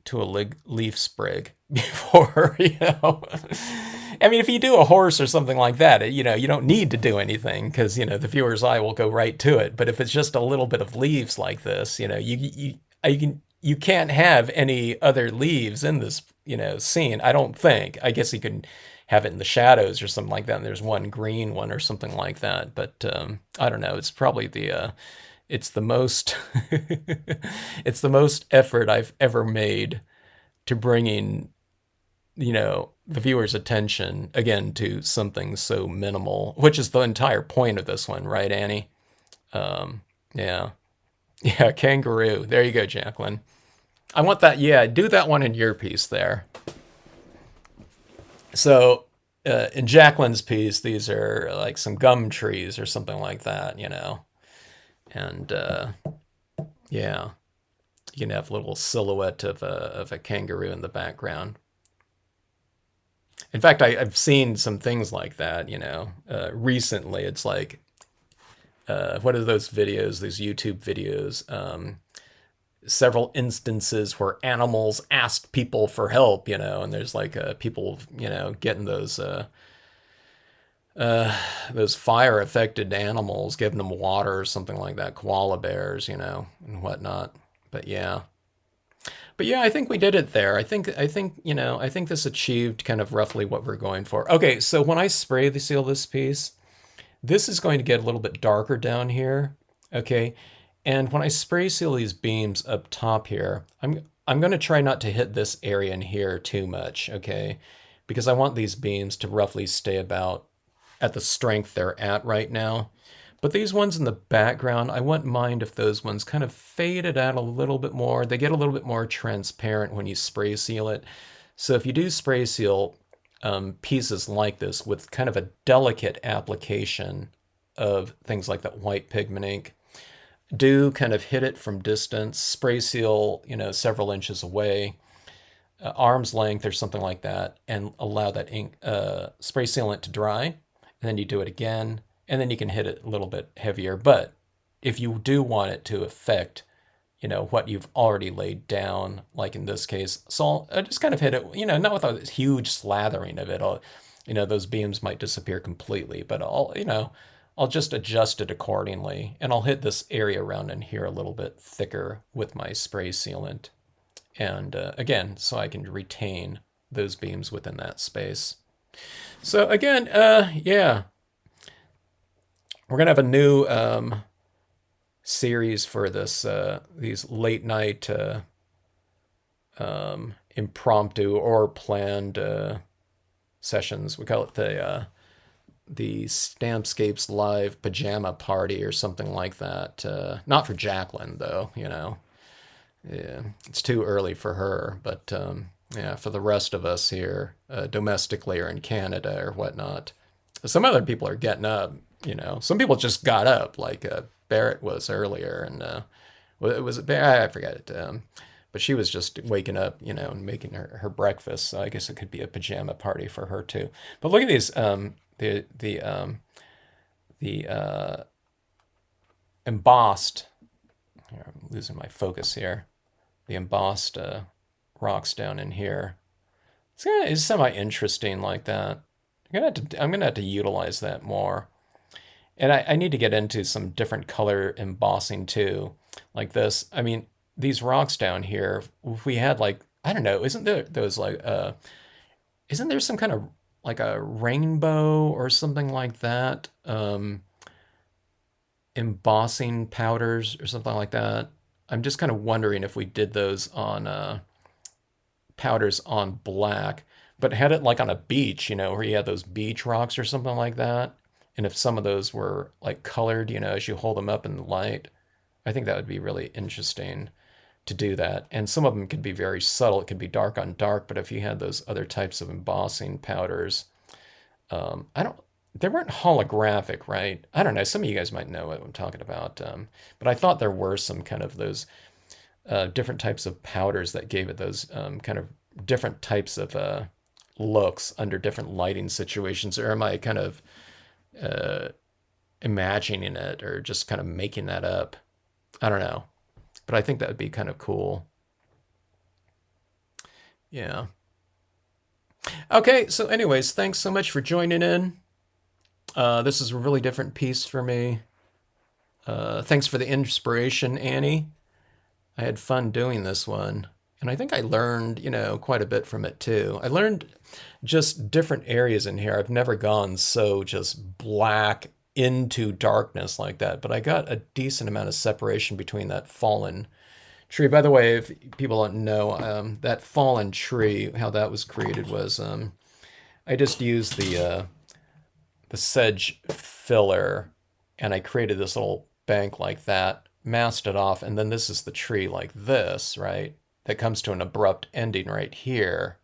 to a leaf sprig before, you know. I mean, if you do a horse or something like that, you know, you don't need to do anything because, you know, the viewer's eye will go right to it. But if it's just a little bit of leaves like this, you know, you can't have any other leaves in this, you know, scene. I don't think. I guess you can have it in the shadows or something like that. And there's one green one or something like that. But I don't know. It's probably it's the most, it's the most effort I've ever made to bringing, you know, the viewer's attention again to something so minimal, which is the entire point of this one, right, Annie? Yeah, yeah, kangaroo. There you go, Jacqueline. I want that. Yeah, do that one in your piece there. So in Jacqueline's piece, these are like some gum trees or something like that, you know, and yeah, you can have a little silhouette of a kangaroo in the background. In fact, I've seen some things like that, you know, recently. It's like, what are those videos, these YouTube videos? Several instances where animals asked people for help, you know, and there's like people, you know, getting those fire affected animals, giving them water or something like that, koala bears, you know, and whatnot. But yeah. But yeah, I think we did it there. I think, you know, I think this achieved kind of roughly what we're going for. Okay, so when I spray the seal this piece, this is going to get a little bit darker down here. Okay. And when I spray seal these beams up top here, I'm going to try not to hit this area in here too much, okay? Because I want these beams to roughly stay about at the strength they're at right now. But these ones in the background, I wouldn't mind if those ones kind of faded out a little bit more. They get a little bit more transparent when you spray seal it. So if you do spray seal pieces like this with kind of a delicate application of things like that white pigment ink, do kind of hit it from distance, spray seal, you know, several inches away, arm's length or something like that, and allow that ink, spray sealant to dry. And then you do it again, and then you can hit it a little bit heavier. But if you do want it to affect, you know, what you've already laid down, like in this case, so I'll just kind of hit it, you know, not with a huge slathering of it. You know, those beams might disappear completely, but you know, I'll just adjust it accordingly, and I'll hit this area around in here a little bit thicker with my spray sealant. And again, so I can retain those beams within that space. So again, yeah, we're gonna have a new series for this these late night impromptu or planned sessions. We call it the Stampscapes live pajama party or something like that. Not for Jacqueline though, you know. Yeah, it's too early for her, but yeah, for the rest of us here, domestically or in Canada or whatnot. Some other people are getting up, you know. Some people just got up, like Barrett was earlier, and was it Barrett? I forget it. But she was just waking up, you know, and making her breakfast. So I guess it could be a pajama party for her too. But look at these, the embossed. Here, I'm losing my focus here. The embossed rocks down in here. It's semi-interesting like that. I'm gonna have to utilize that more. And I need to get into some different color embossing too, like this. I mean, these rocks down here, if we had like, I don't know, isn't there those like, isn't there some kind of like a rainbow or something like that? Embossing powders or something like that. I'm just kind of wondering if we did those on powders on black, but had it like on a beach, you know, where you had those beach rocks or something like that. And if some of those were like colored, you know, as you hold them up in the light, I think that would be really interesting to do that. And some of them could be very subtle. It could be dark on dark, but if you had those other types of embossing powders, I don't, they weren't holographic, right? I don't know. Some of you guys might know what I'm talking about. But I thought there were some kind of those different types of powders that gave it those kind of different types of looks under different lighting situations. Or am I kind of imagining it or just kind of making that up? I don't know, but I think that would be kind of cool. Yeah. Okay, so anyways, thanks so much for joining in. This is a really different piece for me. Thanks for the inspiration, Annie. I had fun doing this one. And I think I learned, quite a bit from it too. I learned just different areas in here. I've never gone so just black into darkness like that, but I got a decent amount of separation between that fallen tree. By the way, if people don't know, that fallen tree, how that was created was I just used the sedge filler, and I created this little bank like that, masked it off, and then this is the tree like this, right? That comes to an abrupt ending right here.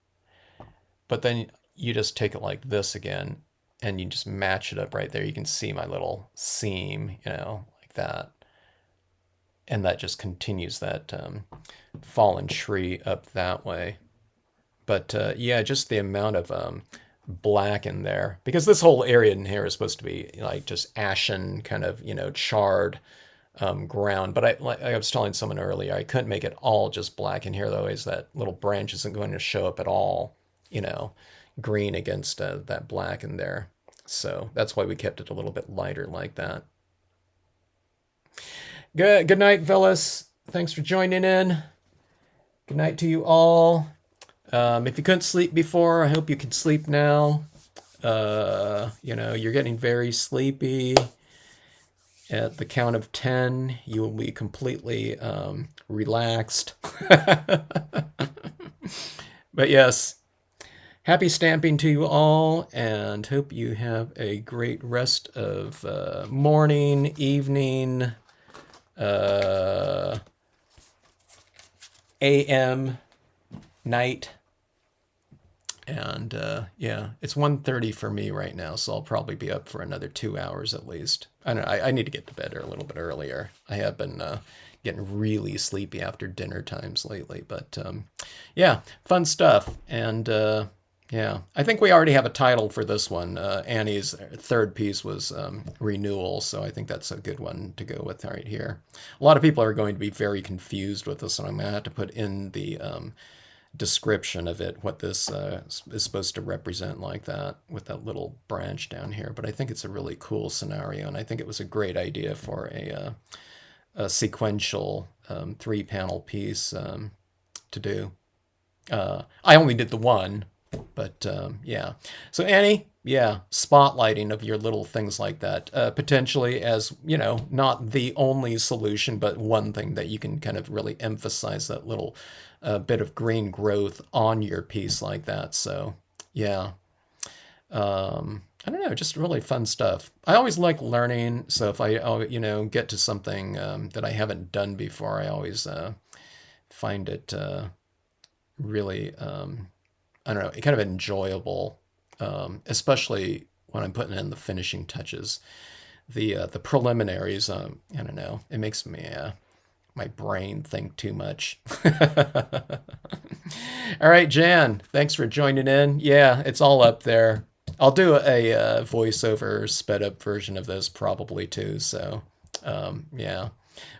But then you just take it like this again, and you just match it up right there. You can see my little seam, like that. And that just continues that fallen tree up that way. But yeah, just the amount of black in there, because this whole area in here is supposed to be like just ashen, kind of charred ground. But like I was telling someone earlier, I couldn't make it all just black in here. Though, is that little branch isn't going to show up at all, you know, green against that black in there. So that's why we kept it a little bit lighter like that. Good night, Phyllis. Thanks for joining in. Good night to you all. If you couldn't sleep before, I hope you can sleep now. You're getting very sleepy. At the count of 10, you will be completely relaxed. But yes, happy stamping to you all, and hope you have a great rest of morning, evening, AM, night. And yeah, it's 1:30 for me right now, so I'll probably be up for another 2 hours at least. I don't know, I need to get to bed a little bit earlier. I have been getting really sleepy after dinner times lately, but yeah, fun stuff. And yeah, I think we already have a title for this one. Annie's third piece was Renewal, so I think that's a good one to go with right here. A lot of people are going to be very confused with this, and I'm going to have to put in the description of it, what this is supposed to represent like that, with that little branch down here. But I think it's a really cool scenario, and I think it was a great idea for a sequential three-panel piece to do. I only did the one, but yeah. So Annie, yeah, spotlighting of your little things like that, potentially as, not the only solution, but one thing that you can kind of really emphasize that little bit of green growth on your piece like that. So yeah, I don't know, just really fun stuff. I always like learning, so if I get to something that I haven't done before, I always find it really, I don't know, kind of enjoyable, especially when I'm putting in the finishing touches. The preliminaries, I don't know, it makes me my brain think too much. All right, Jan, thanks for joining in. Yeah, it's all up there. I'll do a voiceover sped up version of this probably too. So, yeah.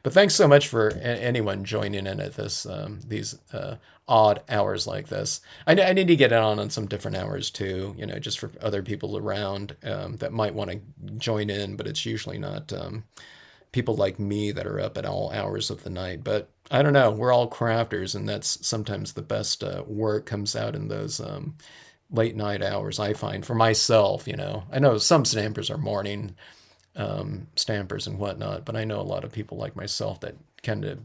But thanks so much for anyone joining in at these odd hours like this. I need to get on some different hours too, just for other people around that might want to join in, but it's usually not people like me that are up at all hours of the night. But I don't know, we're all crafters, and that's sometimes the best work comes out in those late night hours, I find, for myself. I know some stampers are morning stampers and whatnot, but I know a lot of people like myself that kind of,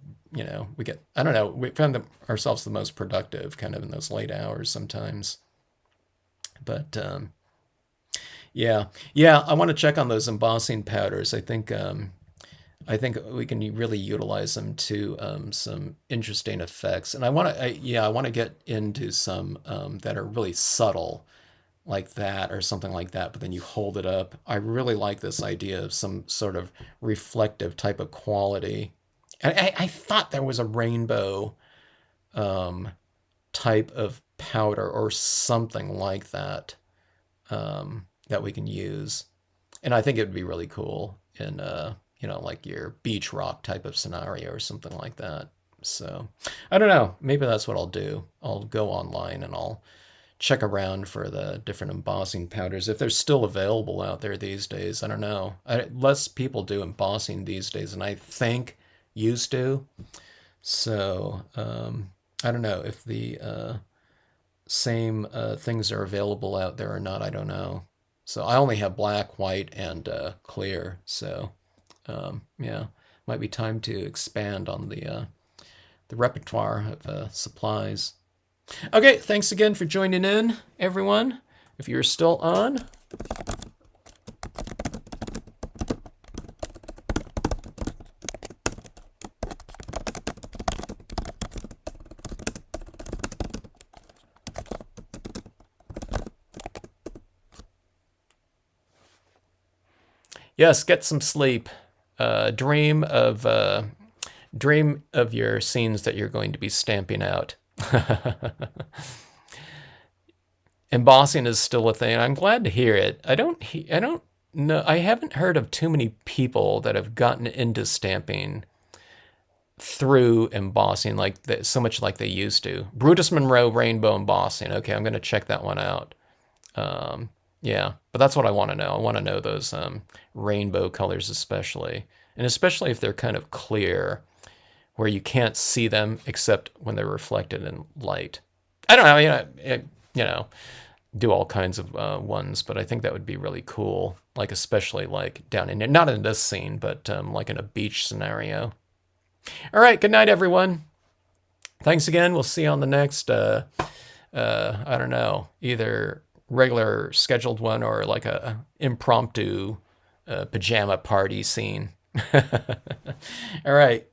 we get, I don't know, we find ourselves the most productive kind of in those late hours sometimes. But yeah, yeah, I want to check on those embossing powders. I think we can really utilize them to some interesting effects, and I want to get into some that are really subtle, like that or something like that. But then you hold it up. I really like this idea of some sort of reflective type of quality. And I thought there was a rainbow um, type of powder or something like that that we can use, and I think it would be really cool in you know, like your beach rock type of scenario or something like that. So I don't know. Maybe that's what I'll do. I'll go online and I'll check around for the different embossing powders if they're still available out there these days. I don't know. Less people do embossing these days than I think used to. So I don't know if the same things are available out there or not. I don't know. So I only have black, white, and clear. So yeah, might be time to expand on the repertoire of supplies. Okay, thanks again for joining in, everyone. If you're still on. Yes, get some sleep. Dream of your scenes that you're going to be stamping out. Embossing is still a thing. I'm glad to hear it. I don't know. I haven't heard of too many people that have gotten into stamping through embossing so much like they used to. Brutus Monroe rainbow embossing. Okay, I'm going to check that one out. Yeah, but that's what I want to know. I want to know those rainbow colors especially. And especially if they're kind of clear, where you can't see them except when they're reflected in light. I don't know, you know, do all kinds of ones, but I think that would be really cool. Like especially like down in, not in this scene, but like in a beach scenario. All right, good night, everyone. Thanks again. We'll see you on the next, I don't know, either regular scheduled one or like a impromptu pajama party scene. All right.